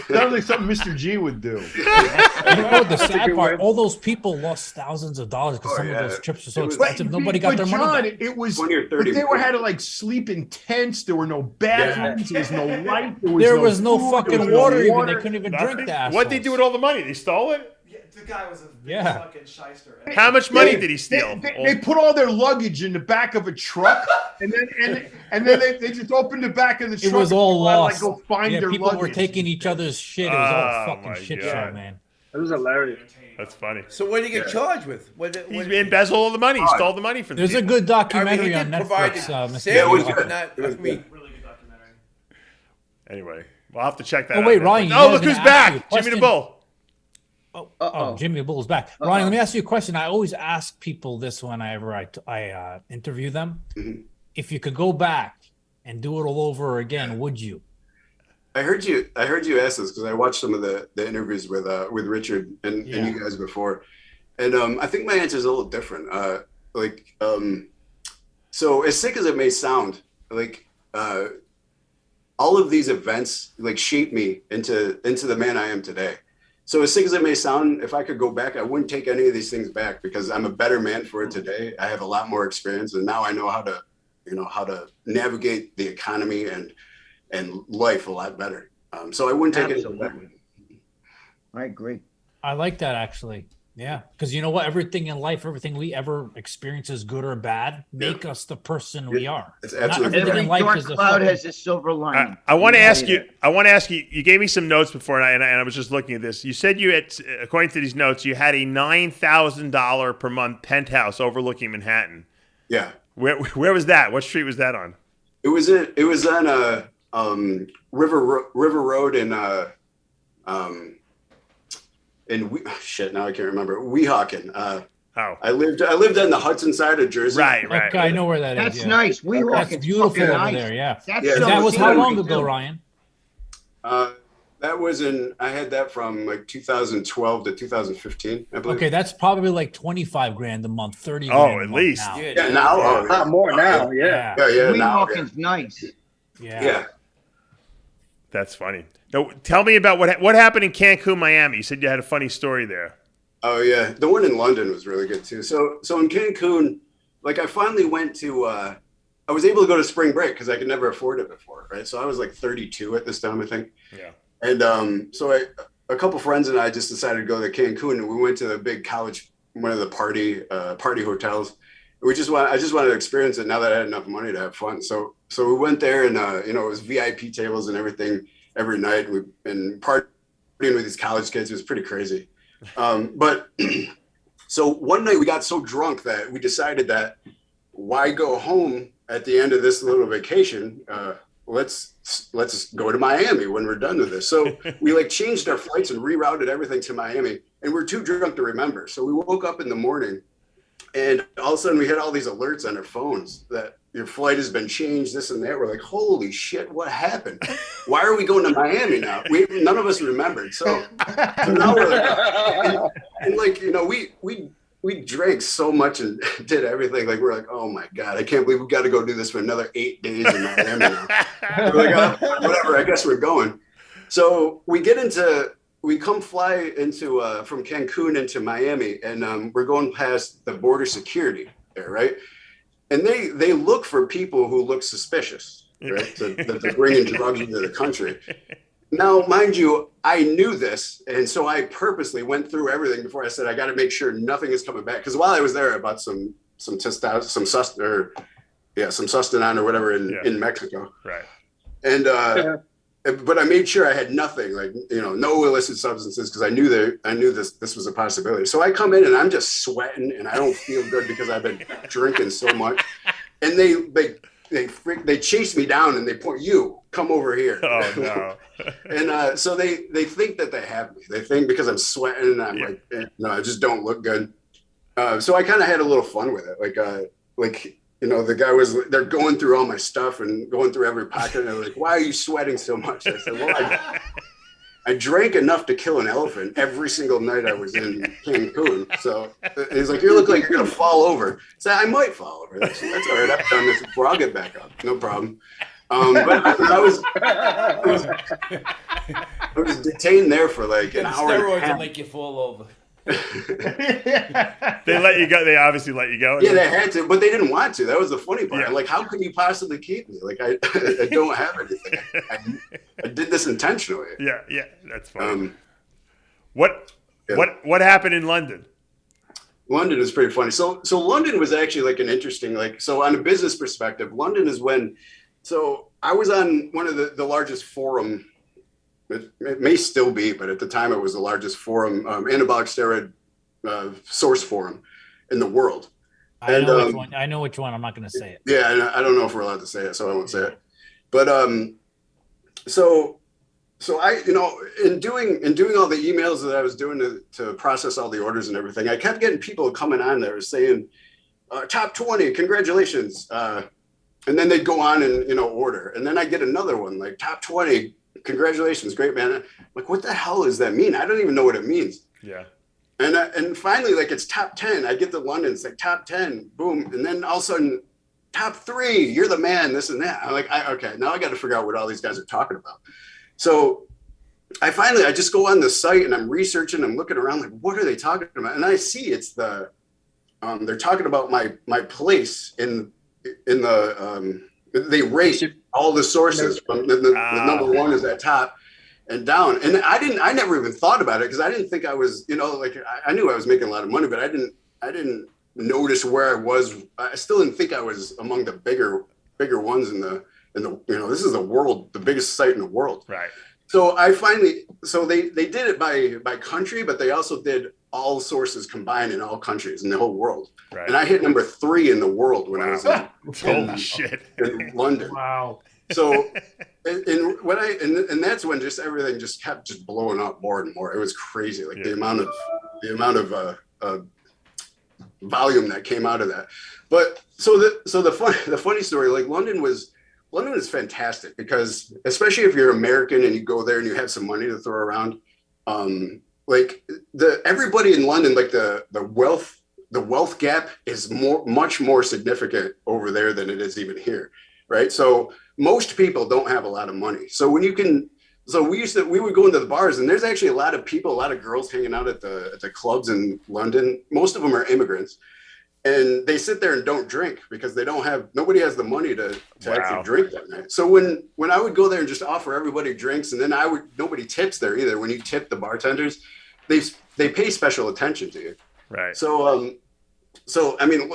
Speaker 5: Sounds like something Mr. G would do.
Speaker 6: You know what the sad part? All those people lost thousands of dollars because some of those trips were so expensive. Nobody got their money back.
Speaker 5: It was
Speaker 14: 20 or 30.
Speaker 5: They had to sleep in tents. There were no bathrooms. There was no light.
Speaker 6: There was no fucking water. Even they couldn't even drink that.
Speaker 3: What'd they do with all the money? They stole it.
Speaker 18: The guy was a fucking shyster.
Speaker 3: How much money did he steal?
Speaker 5: They put all their luggage in the back of a truck, and then they just opened the back of the truck.
Speaker 6: It was all lost.
Speaker 5: Go find their
Speaker 6: people
Speaker 5: luggage.
Speaker 6: were taking each other's shit. It was all fucking shit show, man.
Speaker 7: It was hilarious.
Speaker 3: That's funny.
Speaker 4: So what did he get charged with?
Speaker 3: He embezzled all the money. He stole the money from.
Speaker 6: There's a good documentary on Netflix.
Speaker 14: It was good.
Speaker 3: Anyway, we'll have to check that.
Speaker 6: Oh wait, Ryan.
Speaker 3: Oh, look who's back! Jimmy the Bull.
Speaker 6: Jimmy the Bull's back. Ryan, let me ask you a question. I always ask people this whenever I interview them.
Speaker 14: Mm-hmm.
Speaker 6: If you could go back and do it all over again, would you?
Speaker 14: I heard you ask this because I watched some of the interviews with Richard and you guys before, and I think my answer is a little different. So as sick as it may sound, all of these events shaped me into the man I am today. So as sick as it may sound, if I could go back, I wouldn't take any of these things back because I'm a better man for it today. I have a lot more experience, and now I know how to navigate the economy and life a lot better. So I wouldn't take it back.
Speaker 2: I agree.
Speaker 6: I like that actually. Yeah, because you know what? Everything in life, everything we ever experience, is good or bad, make us the person we are.
Speaker 14: It's absolutely
Speaker 2: every dark cloud has a silver lining.
Speaker 3: I want to ask you. You gave me some notes before, and I was just looking at this. You said you had, according to these notes, you had a $9,000 per month penthouse overlooking Manhattan.
Speaker 14: Yeah.
Speaker 3: Where was that? What street was that on?
Speaker 14: It was on River Road in now I can't remember. Weehawken. I lived on the Hudson side of Jersey.
Speaker 3: Right.
Speaker 6: Okay, I know where that is.
Speaker 2: That's nice. Weehawken's
Speaker 6: That's beautiful over
Speaker 2: nice.
Speaker 6: there. Yeah.
Speaker 2: That
Speaker 6: was how long ago, Ryan?
Speaker 14: That was I had that from 2012 to 2015, I believe.
Speaker 6: Okay, that's probably $25,000 a month, 30.
Speaker 3: Oh, at least.
Speaker 6: Now.
Speaker 14: Yeah, now.
Speaker 7: A lot more now. Yeah.
Speaker 2: Weehawken's nice.
Speaker 14: Yeah.
Speaker 3: That's funny. Now, tell me about what happened in Cancun, Miami. You said you had a funny story there.
Speaker 14: Oh yeah, the one in London was really good too. So in Cancun, I finally went to. I was able to go to spring break because I could never afford it before, right? So I was 32 at this time, I think.
Speaker 3: Yeah.
Speaker 14: And so a couple friends and I just decided to go to Cancun, and we went to the big one of the party hotels. I just wanted to experience it now that I had enough money to have fun. So we went there, and it was VIP tables and everything every night. And partying with these college kids. It was pretty crazy. But so one night we got so drunk that we decided that why go home at the end of this little vacation? Let's go to Miami when we're done with this. So we changed our flights and rerouted everything to Miami, and we're too drunk to remember. So we woke up in the morning, and all of a sudden we had all these alerts on our phones that your flight has been changed, this and that. We're like, holy shit, what happened? Why are we going to Miami now? None of us remembered. So now we're we drank so much and did everything. We're like, oh my God, I can't believe we got to go do this for another 8 days in Miami now. We're like, oh, whatever, I guess we're going. So we get into we come fly into from Cancun into Miami, and we're going past the border security there, right? And they look for people who look suspicious, right? That they're bringing drugs into the country. Now, mind you, I knew this, and so I purposely went through everything before I said I got to make sure nothing is coming back. Because while I was there, I bought some testosterone, some sustanon or whatever in Mexico,
Speaker 3: right?
Speaker 14: And but I made sure I had nothing, like, you know, no illicit substances, because I knew this was a possibility. So I come in and I'm just sweating and I don't feel good because I've been drinking so much, and they chase me down and they point, you come over here.
Speaker 3: Oh no.
Speaker 14: And so they think that they have me. They think because I'm sweating and I'm like, no, I just don't look good. So I kind of had a little fun with it. Like, you know, the guy they're going through all my stuff and going through every pocket, and they're like, why are you sweating so much? I said, well, I drank enough to kill an elephant every single night I was in Cancun. So he's like, you look like you're going to fall over. So I might fall over. That's all right. I've done this before. I'll get back up. No problem. But I was detained there for like an hour.
Speaker 4: Steroids will make you fall over.
Speaker 3: They let you go. They obviously let you go.
Speaker 14: Yeah, they had to, but they didn't want to. That was the funny part. Like, how could you possibly keep me? Like, I don't have anything. I did this intentionally.
Speaker 3: Yeah, that's funny. What happened in London?
Speaker 14: London is pretty funny. So London was actually like an interesting, so on a business perspective, London is when. So I was on one of the largest forum. It may still be, but at the time it was the largest forum, anabolic steroid source forum in the world.
Speaker 6: I know which one. I'm not going to say it.
Speaker 14: Yeah, and I don't know if we're allowed to say it, so I won't say it. But so I, you know, in doing all the emails that I was doing to process all the orders and everything, I kept getting people coming on there saying, top 20, congratulations. And then they'd go on and, you know, order. And then I get another one, like top 20, congratulations, great, man. I'm like, what the hell does that mean? I don't even know what it means.
Speaker 3: Yeah.
Speaker 14: And finally, like, it's top 10. I get to London, it's like top 10, boom. And then all of a sudden, top 3, you're the man, this and that. I'm like, okay, now I got to figure out what all these guys are talking about. So I just go on the site and I'm researching, I'm looking around, like, what are they talking about? And I see it's they're talking about my place in the, they rate all the sources from the number 1 is at top and down. And I never even thought about it because I didn't think I was, you know, like, I knew I was making a lot of money, but I didn't notice where I was. I still didn't think I was among the bigger ones in the, you know, this is the biggest site in the world.
Speaker 3: Right.
Speaker 14: So they did it by country, but they also did all sources combined in all countries in the whole world.
Speaker 3: Right.
Speaker 14: And I hit number 3 in the world when I was
Speaker 3: holy shit
Speaker 14: in London.
Speaker 5: Wow.
Speaker 14: So and that's when just everything just kept just blowing up more and more. It was crazy, like the amount of volume that came out of that. But the funny story, like London is fantastic because especially if you're American and you go there and you have some money to throw around, like everybody in London, like the wealth gap is much more significant over there than it is even here, right? So most people don't have a lot of money. So we would go into the bars and there's actually a lot of people, a lot of girls hanging out at the clubs in London. Most of them are immigrants. And they sit there and don't drink because nobody has the money to actually drink that night. So when I would go there and just offer everybody drinks, and then nobody tips there either. When you tip the bartenders, they pay special attention to you.
Speaker 3: Right.
Speaker 14: So I mean,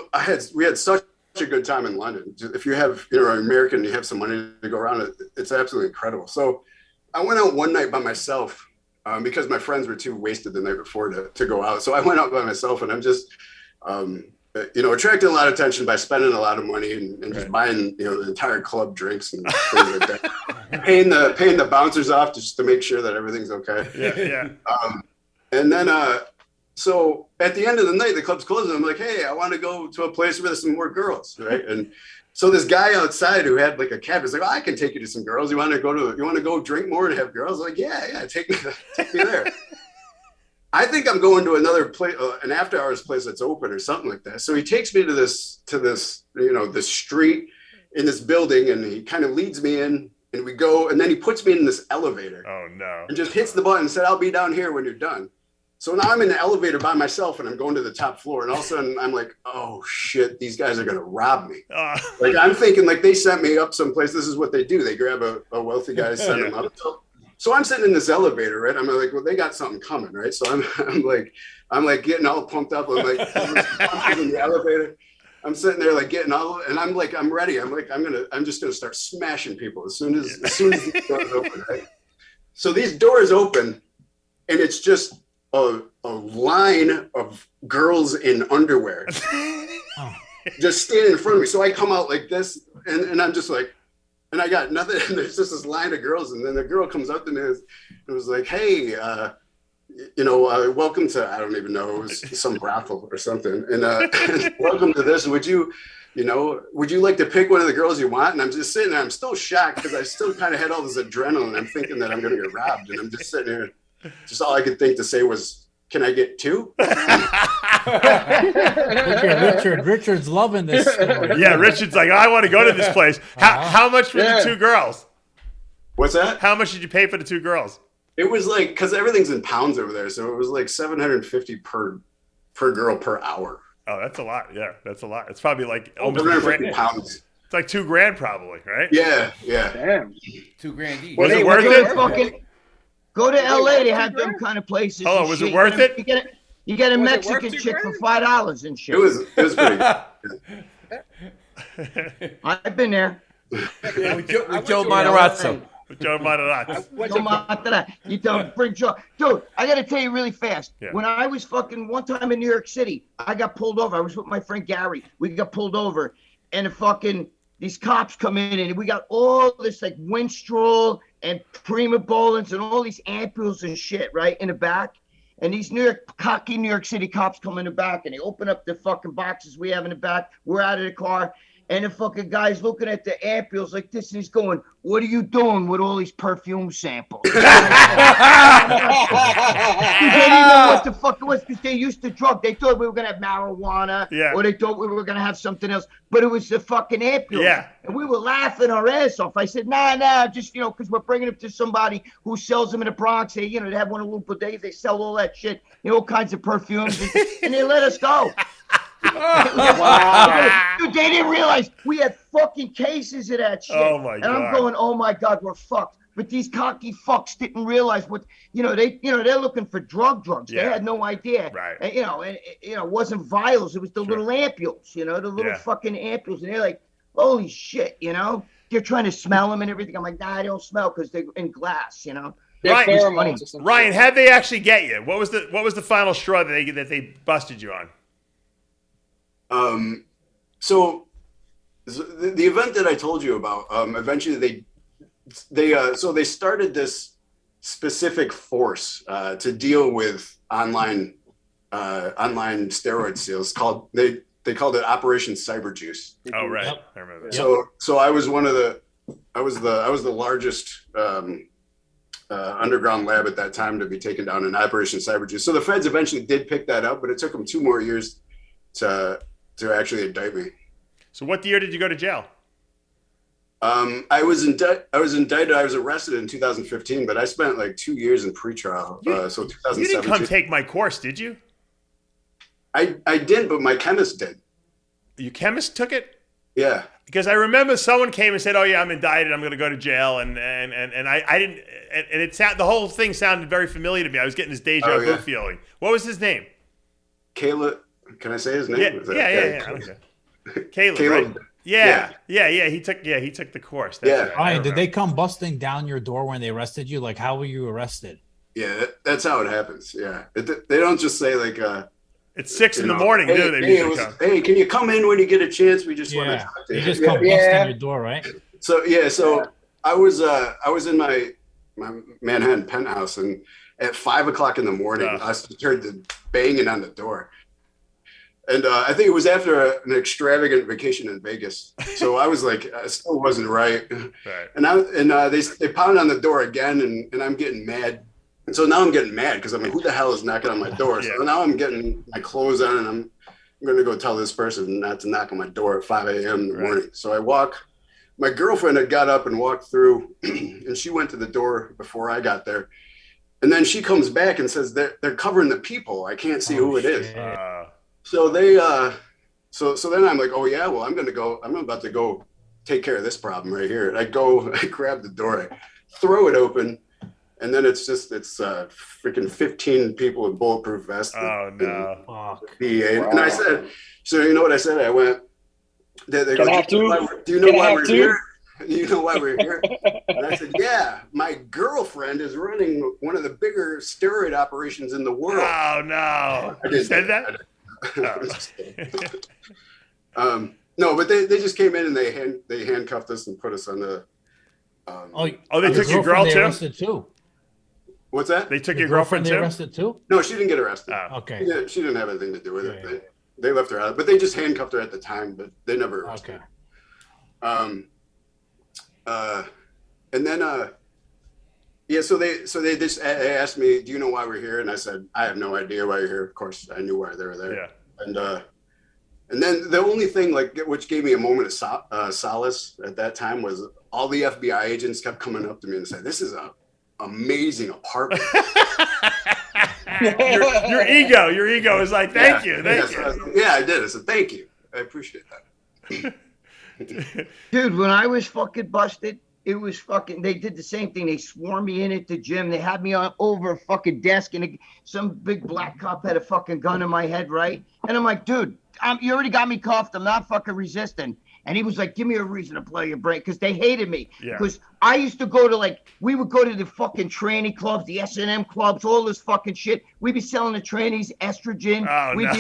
Speaker 14: we had such a good time in London. If you're American and you have some money to go around, it's absolutely incredible. So I went out one night by myself because my friends were too wasted the night before to go out. So I went out by myself and I'm just, attracting a lot of attention by spending a lot of money and just buying, the entire club drinks and things like that. paying the bouncers off just to make sure that everything's okay.
Speaker 3: Yeah.
Speaker 14: And then, so at the end of the night, the club's closing. I'm like, hey, I want to go to a place where there's some more girls, right? And so this guy outside who had like a cab is like, I can take you to some girls. You want to go drink more and have girls? I'm like, yeah, take me there. I think I'm going to another place, an after hours place that's open or something like that. So he takes me to this, this street in this building, and he kind of leads me in. And we go, and then he puts me in this elevator.
Speaker 3: Oh no!
Speaker 14: And just hits the button and said, "I'll be down here when you're done." So now I'm in the elevator by myself, and I'm going to the top floor, and all of a sudden I'm like, "Oh shit, these guys are gonna rob me!" Like I'm thinking, like they sent me up someplace. This is what they do. They grab a wealthy guy, send him up. So I'm sitting in this elevator, right? I'm like, well, they got something coming, right? So I'm like getting all pumped up. I'm like in the elevator. I'm sitting there like getting all, and I'm like, I'm ready. I'm just gonna start smashing people as soon as these doors open, right? So these doors open, and it's just a line of girls in underwear just standing in front of me. So I come out like this, and I'm just like, and I got nothing. And there's just this line of girls, and then the girl comes up to me and it was like, "Hey, welcome to," I don't even know, it was some brothel or something. And "Welcome to this. Would you like to pick one of the girls you want?" And I'm just sitting there. I'm still shocked because I still kind of had all this adrenaline. I'm thinking that I'm going to get robbed. And I'm just sitting here. Just all I could think to say was, "Can I get two?"
Speaker 6: Richard's loving this story.
Speaker 3: Yeah, Richard's like, I want to go to this place. How much for the two girls?
Speaker 14: What's that?
Speaker 3: How much did you pay for the two girls?
Speaker 14: It was like, because everything's in pounds over there, so it was like $750 per girl per hour.
Speaker 3: Oh, that's a lot. Yeah, that's a lot. It's probably like almost
Speaker 14: pounds.
Speaker 3: It's like $2,000 probably, right?
Speaker 14: Yeah.
Speaker 7: Damn.
Speaker 4: $2,000 each.
Speaker 3: Was it worth it?
Speaker 2: Go to LA. They have them kind of places.
Speaker 3: Oh, was it worth it?
Speaker 2: You get a Mexican chick for $5 and shit.
Speaker 14: It was pretty good.
Speaker 2: I've been there.
Speaker 4: Yeah, with Joe Matarazzo.
Speaker 3: Joe
Speaker 2: Matarazzo. You don't bring Joe. Dude, I got to tell you really fast. Yeah. When I was fucking one time in New York City, I got pulled over. I was with my friend Gary. We got pulled over, and these cops come in, and we got all this like Winstrol and Prima Bolins and all these ampules and shit right in the back. And these cocky New York City cops come in the back, and they open up the fucking boxes we have in the back. We're out of the car, and the fucking guy's looking at the ampules like this, and he's going, "What are you doing with all these perfume samples?" They didn't know what the fuck it was because they used to drug. They thought we were going to have marijuana, or they thought we were going to have something else, but it was the fucking ampules. Yeah. And we were laughing our ass off. I said, nah, just, because we're bringing them to somebody who sells them in the Bronx. They have one of the little bodegas. They sell all that shit, all kinds of perfumes, and they let us go. Wow. Dude, they didn't realize we had fucking cases of that shit.
Speaker 3: Oh my God.
Speaker 2: And I'm going, oh my God, we're fucked. But these cocky fucks didn't realize what, they're looking for drugs. Yeah. They had no idea.
Speaker 3: Right.
Speaker 2: And, it wasn't vials. It was the little ampules, the little fucking ampules. And they're like, holy shit, they're trying to smell them and everything. I'm like, nah, I don't smell because they're in glass,
Speaker 3: Ryan, how'd they actually get you? What was the final straw that they busted you on?
Speaker 14: So the event that I told you about, eventually they started this specific force to deal with online steroid sales called they called it Operation Cyber Juice.
Speaker 3: Oh right, yep. I remember that.
Speaker 14: So I was the largest underground lab at that time to be taken down in Operation Cyber Juice. So the feds eventually did pick that up, but it took them 2 more years to actually indict me.
Speaker 3: So what year did you go to jail?
Speaker 14: I was indicted. I was arrested in 2015, but I spent like 2 years in pretrial. So 2017.
Speaker 3: You didn't come take my course, did you?
Speaker 14: I did, but my chemist did.
Speaker 3: Your chemist took it?
Speaker 14: Yeah.
Speaker 3: Because I remember someone came and said, "Oh yeah, I'm indicted. I'm going to go to jail," and I didn't. And the whole thing sounded very familiar to me. I was getting this deja vu feeling. What was his name?
Speaker 14: Caleb. Can I say his name?
Speaker 3: Yeah. Okay. Caleb. Right? Yeah. He took the course. That's
Speaker 6: right. Ryan, did they come busting down your door when they arrested you? Like, how were you arrested?
Speaker 14: Yeah, that's how it happens. Yeah, they don't just say like.
Speaker 3: It's 6 in the morning, do they?
Speaker 14: Hey, can you come in when you get a chance? We just want to talk to you.
Speaker 6: They just come busting your door, right?
Speaker 14: So I was in my Manhattan penthouse, and at 5 o'clock in the morning, I heard the banging on the door. And I think it was after an extravagant vacation in Vegas. So I was like, I still wasn't right. And they pounded on the door again, and I'm getting mad. And so now I'm getting mad because I'm like, who the hell is knocking on my door? So now I'm getting my clothes on, and I'm going to go tell this person not to knock on my door at 5 a.m. in the morning. So I walk my girlfriend had got up and walked through, and she went to the door before I got there. And then she comes back and says they're covering the people. I can't see who it is. So they so then I'm like, oh yeah, well I'm about to go take care of this problem right here. And I grab the door, I throw it open, and then it's freaking 15 people with bulletproof vests.
Speaker 3: Oh no.
Speaker 14: And I said, so you know what I said? I went, they go, do you know why we're here? You know why we're here? And I said, yeah, my girlfriend is running one of the bigger steroid operations in the world.
Speaker 3: Oh, no. You said that?
Speaker 14: No, but they just came in and they handcuffed us and put us on the...
Speaker 3: they took your girl, too?
Speaker 14: What's that?
Speaker 3: They took your girlfriend, too?
Speaker 6: They arrested, too?
Speaker 14: No, she didn't get arrested.
Speaker 3: Oh.
Speaker 6: Okay.
Speaker 14: She didn't have anything to do with it. They left her out. But they just handcuffed her at the time, but they never arrested her. And then, so they just asked me, do you know why we're here? And I said, I have no idea why you're here. Of course, I knew why they were there.
Speaker 3: Yeah.
Speaker 14: And then the only thing which gave me a moment of solace at that time was all the FBI agents kept coming up to me and said, this is an amazing apartment.
Speaker 3: your ego is like, thank you.
Speaker 14: Yeah, I did. I said, thank you. I appreciate that.
Speaker 2: Dude, when I was fucking busted, it was fucking, they did the same thing. They swarmed me in at the gym. They had me over a fucking desk, and some big black cop had a fucking gun in my head, right? And I'm like, dude, you already got me cuffed. I'm not fucking resisting. And he was like, give me a reason to play your break, because they hated me. Because I used to go to, we would go to the fucking tranny clubs, the S&M clubs, all this fucking shit. We'd be selling the trannies estrogen. We'd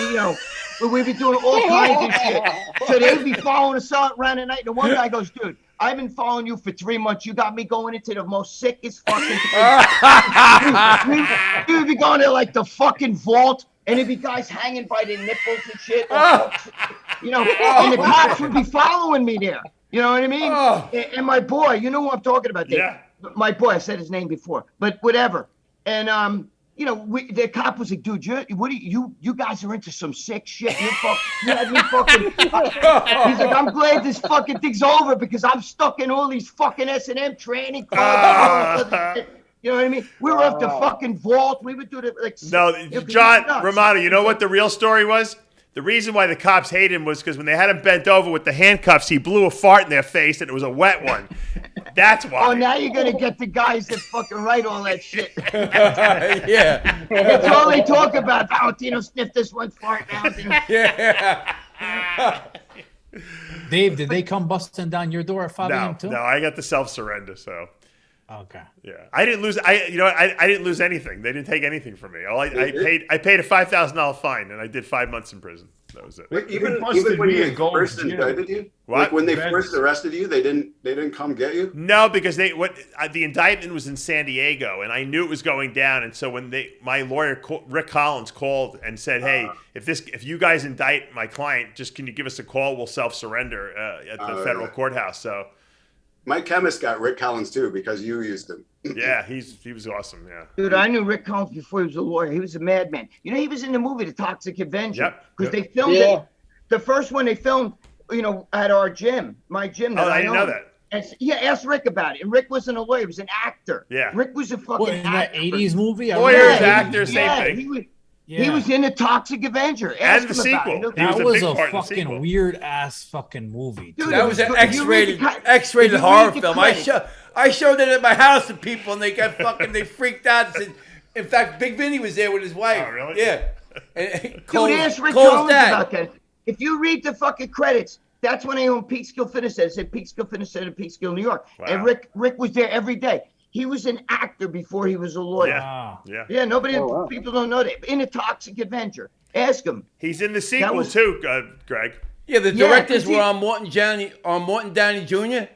Speaker 2: be doing all kinds of shit. So they'd be following us out around the night. And one guy goes, dude, I've been following you for 3 months. You got me going into the most sickest fucking thing. We'd be going to, the fucking vault. And it'd be guys hanging by their nipples and shit. And the cops would be following me there. You know what I mean? And my boy, you know who I'm talking about, Dave?
Speaker 3: Yeah.
Speaker 2: My boy, I said his name before, but whatever. And the cop was like, dude, you guys are into some sick shit. You had me fucking. He's like, I'm glad this fucking thing's over because I'm stuck in all these fucking S&M training clubs. You know what I mean? We were up to fucking vault. We would do it
Speaker 3: John Romano, you know what the real story was? The reason why the cops hated him was because when they had him bent over with the handcuffs, he blew a fart in their face and it was a wet one. That's why.
Speaker 2: Oh, now you're going to get the guys that fucking write all that shit.
Speaker 4: Yeah.
Speaker 2: That's all they talk about. Valentino sniffed this one fart.
Speaker 4: Yeah.
Speaker 6: Dave, did they come busting down your door at 5 a.m. too?
Speaker 3: No, I got the self-surrender, so.
Speaker 6: Okay.
Speaker 3: Yeah, I didn't lose. I didn't lose anything. They didn't take anything from me. I paid a $5,000 fine, and I did 5 months in prison. That was it.
Speaker 14: Even when they first indicted you, when they first arrested you, they didn't come get you.
Speaker 3: No, because the indictment was in San Diego, and I knew it was going down. And so when my lawyer Rick Collins called and said, "Hey, if you guys indict my client, just can you give us a call? We'll self-surrender at the federal courthouse." So.
Speaker 14: My chemist got Rick Collins too because you used him.
Speaker 3: Yeah, he was awesome. Yeah,
Speaker 2: dude, I knew Rick Collins before he was a lawyer. He was a madman. He was in the movie The Toxic Avenger because they filmed it. The first one they filmed, at our gym, my gym.
Speaker 3: I didn't know that.
Speaker 2: And ask Rick about it. And Rick wasn't a lawyer; he was an actor.
Speaker 3: Yeah,
Speaker 2: Rick was a fucking
Speaker 6: in that '80s movie.
Speaker 3: Lawyers, actors, same thing.
Speaker 2: He was in The Toxic Avenger.
Speaker 3: And the sequel.
Speaker 6: That was a fucking weird ass fucking movie.
Speaker 2: Dude,
Speaker 4: that was an X-rated horror film. I showed it at my house to people, and they freaked out. And said, in fact, Big Vinny was there with his wife.
Speaker 3: Oh, really?
Speaker 4: Yeah.
Speaker 2: Dude, ask Rick Collins about that. If you read the fucking credits, that's when they owned Peekskill Fitness Center. It said Peekskill Fitness Center, Peekskill, New York. Wow. And Rick was there every day. He was an actor before he was a lawyer. Yeah. People don't know that. In A Toxic Avenger, ask him.
Speaker 3: He's in the sequel too, Greg.
Speaker 4: Yeah, the directors were on Morton Downey Jr.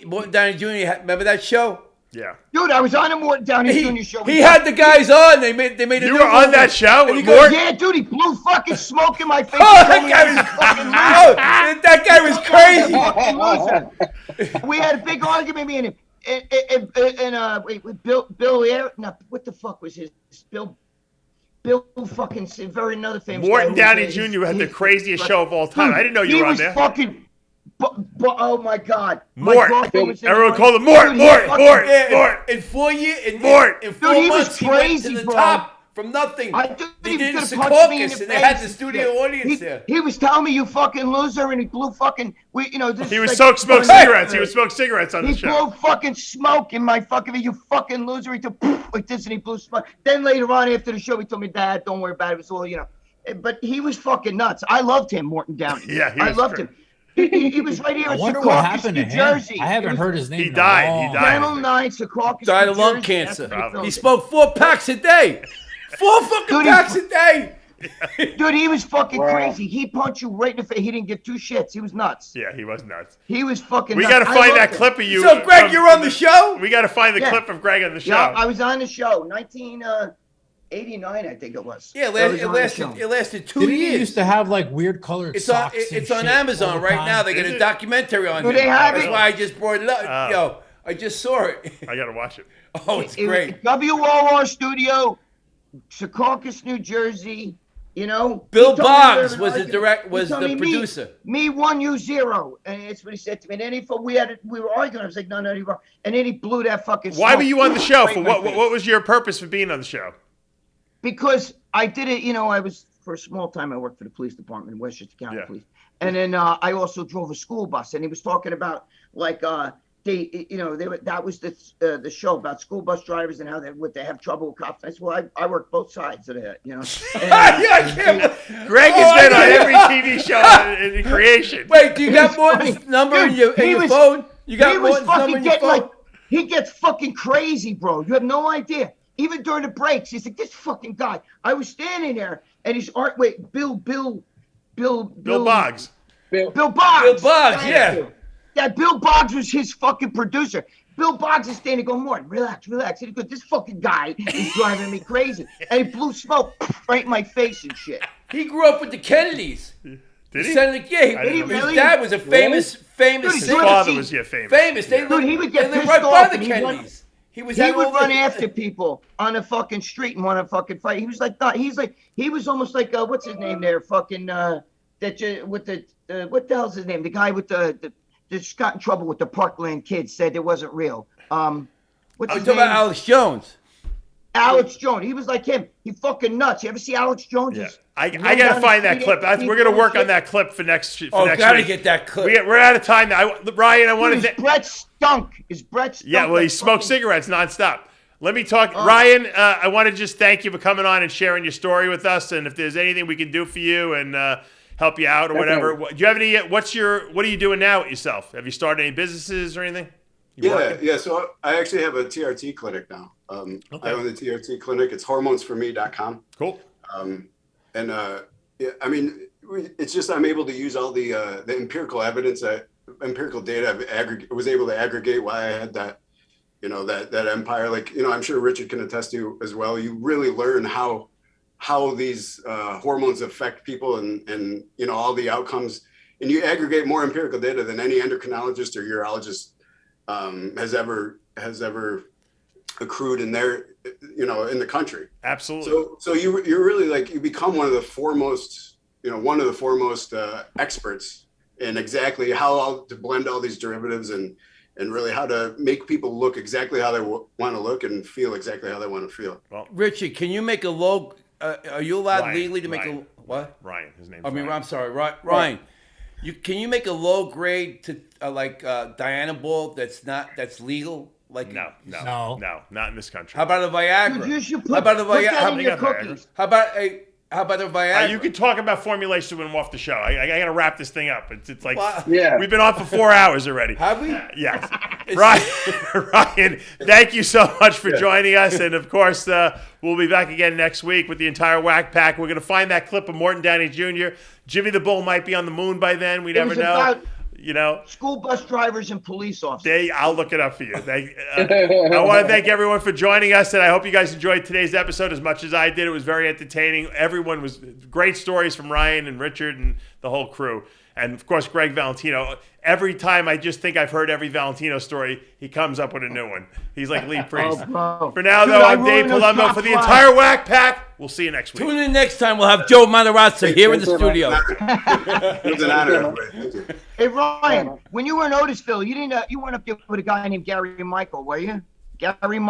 Speaker 4: Morton Downey Jr. Remember that show?
Speaker 3: Yeah.
Speaker 2: Dude, I was on a Morton Downey Jr. show.
Speaker 4: He had the guys on. They made a
Speaker 3: You were on that show with Morton?
Speaker 2: Yeah, dude, he blew fucking smoke in my face.
Speaker 4: That guy was crazy.
Speaker 2: We had a big argument, me and him. And Bill Air. No, what the fuck was his Bill fucking very another famous.
Speaker 3: Morton Downey Jr. had the craziest show of all time. I didn't know you were on there.
Speaker 2: But oh my God,
Speaker 3: Mort. Everyone called him Mort.
Speaker 4: In 4 years,
Speaker 3: Mort.
Speaker 4: in 4 months, he went to the top from nothing. They did it in Secaucus, and they had the studio audience there.
Speaker 2: He was telling me, "You fucking loser," and he blew fucking.
Speaker 3: He was smoke cigarettes. He would smoke cigarettes on the show.
Speaker 2: He blew fucking smoke in my fucking. You fucking loser. He took poof like this, and he blew smoke. Then later on, after the show, he told me, "Dad, don't worry about it. It was all But he was fucking nuts. I loved him, Morton Downey.
Speaker 3: Yeah,
Speaker 2: I loved him. He was right here
Speaker 6: I
Speaker 2: in
Speaker 6: wonder what
Speaker 2: Secaucus,
Speaker 6: happened
Speaker 2: New
Speaker 6: to him.
Speaker 2: Jersey.
Speaker 6: I haven't heard his name.
Speaker 3: He died.
Speaker 2: Channel 9, Secaucus,
Speaker 4: Died
Speaker 2: New
Speaker 4: of lung
Speaker 2: Jersey.
Speaker 4: cancer. He smoked 4 packs a day. 4 fucking packs a day.
Speaker 2: Dude, he was fucking crazy. He punched you right in the face. He didn't give 2 shits. He was nuts.
Speaker 3: Yeah, he was nuts.
Speaker 2: He was fucking
Speaker 3: We
Speaker 2: nuts.
Speaker 3: got to find that clip of you.
Speaker 4: So, Greg, you're on the show?
Speaker 3: We got to find the clip of Greg on the show.
Speaker 2: Yeah, I was on the show. 1989, I think it was.
Speaker 4: Yeah, it lasted 2
Speaker 6: Didn't
Speaker 4: years.
Speaker 6: he used to have like weird colored socks?
Speaker 4: It's on Amazon right now. They got a documentary on
Speaker 2: Do
Speaker 4: him.
Speaker 2: they have
Speaker 4: That's
Speaker 2: it?
Speaker 4: why I just brought it up. Yo, I just saw it.
Speaker 3: I got to watch it.
Speaker 4: Oh, it's great.
Speaker 2: WOR Studio, Secaucus, New Jersey.
Speaker 4: Bill
Speaker 2: He told me
Speaker 4: Boggs
Speaker 2: we
Speaker 4: was
Speaker 2: were
Speaker 4: the producer.
Speaker 2: Me 1, you 0, and that's what he said to me. And then we were arguing. I was like, no, you're wrong. And then he blew that fucking.
Speaker 3: Why were you on the show?
Speaker 2: right
Speaker 3: For
Speaker 2: in my
Speaker 3: what?
Speaker 2: face.
Speaker 3: What was your purpose for being on the show?
Speaker 2: Because I did it. I was for a small time. I worked for the police department, Westchester County Police, and then I also drove a school bus. And he was talking about like that was the show about school bus drivers and how they have trouble with cops. I said, well, I work both sides of that,
Speaker 3: Greg has been on every TV show in creation.
Speaker 4: Wait, do you got Morton's number in your phone? You got Morton's number in your phone?
Speaker 2: He gets fucking crazy, bro. You have no idea. Even during the breaks, he's like, this fucking guy. I was standing there, and he's Bill
Speaker 3: Boggs.
Speaker 2: Bill Boggs.
Speaker 4: Bill Boggs, yeah.
Speaker 2: Yeah, Bill Boggs was his fucking producer. Bill Boggs is standing going, Morton, relax. And he goes, this fucking guy is driving me crazy. And he blew smoke right in my face and shit.
Speaker 4: He grew up with the Kennedys.
Speaker 3: Did he?
Speaker 4: His dad was a famous
Speaker 3: His father was famous.
Speaker 4: Famous.
Speaker 2: He would get pissed
Speaker 4: right
Speaker 2: off.
Speaker 4: by the Kennedys. He would
Speaker 2: run after people on a fucking street and want to fucking fight. He was like that. He was almost like what's his name there? Fucking what the hell's his name? The guy with the just got in trouble with the Parkland kids, said it wasn't real. What's his name?
Speaker 4: About Alex Jones.
Speaker 2: Alex Jones. He was like him. He fucking nuts. You ever see Alex Jones?
Speaker 3: Yeah. I got to find that clip. We're going to work on that clip for next week.
Speaker 4: Gotta get that clip.
Speaker 3: We're out of time now. Ryan, I wanted to...
Speaker 2: Brett stunk. Is Brett stunk?
Speaker 3: Yeah, well, he smoked cigarettes nonstop. Let me talk. Ryan, I want to just thank you for coming on and sharing your story with us. And if there's anything we can do for you and help you out or whatever. Do you have any, what are you doing now with yourself? Have you started any businesses or anything?
Speaker 14: Yeah. So I actually have a TRT clinic now. I own the TRT clinic. It's hormonesforme.com.
Speaker 3: Cool.
Speaker 14: It's just I'm able to use all the empirical evidence, empirical data I was able to aggregate why I had that, that empire. Like, I'm sure Richard can attest to as well. You really learn how these hormones affect people and all the outcomes, and you aggregate more empirical data than any endocrinologist or urologist has ever accrued in their in the country.
Speaker 3: Absolutely.
Speaker 14: So you're really like, you become one of the foremost experts in exactly how to blend all these derivatives and really how to make people look exactly how they want to look and feel exactly how they want to feel.
Speaker 3: Well,
Speaker 4: Richard, can you make a low? Are you allowed legally to make a what?
Speaker 3: Ryan, his name.
Speaker 4: I'm sorry, Ryan. Can you make a low grade to Diana Ball that's legal? Like
Speaker 3: no, not in this country.
Speaker 4: How about a Viagra?
Speaker 2: Dude, you should put that in your cookies.
Speaker 4: How about a Viagra?
Speaker 3: You can talk about formulation when we're off the show. I got to wrap this thing up. It's like
Speaker 7: Yeah.
Speaker 3: we've been on for 4 hours already.
Speaker 4: Have we?
Speaker 3: Yes. Ryan, thank you so much for joining us. And of course, we'll be back again next week with the entire Whack Pack. We're going to find that clip of Morton Downey Jr. Jimmy the Bull might be on the moon by then. We never know.
Speaker 2: School bus drivers and police officers.
Speaker 3: I'll look it up for you. I want to thank everyone for joining us, and I hope you guys enjoyed today's episode as much as I did. It was very entertaining. Everyone was great stories from Ryan and Richard and the whole crew. And of course, Greg Valentino. Every time I just think I've heard every Valentino story, he comes up with a new one. He's like Lee Priest. For now, though, I'm Dave Palumbo for the entire Whack Pack. We'll see you next week.
Speaker 4: Tune in next time. We'll have Joe Matarazza here in the studio.
Speaker 14: It was an honor.
Speaker 2: Hey Ryan, when you were in Otisville, you weren't up there with a guy named Gary Michael, were you? Gary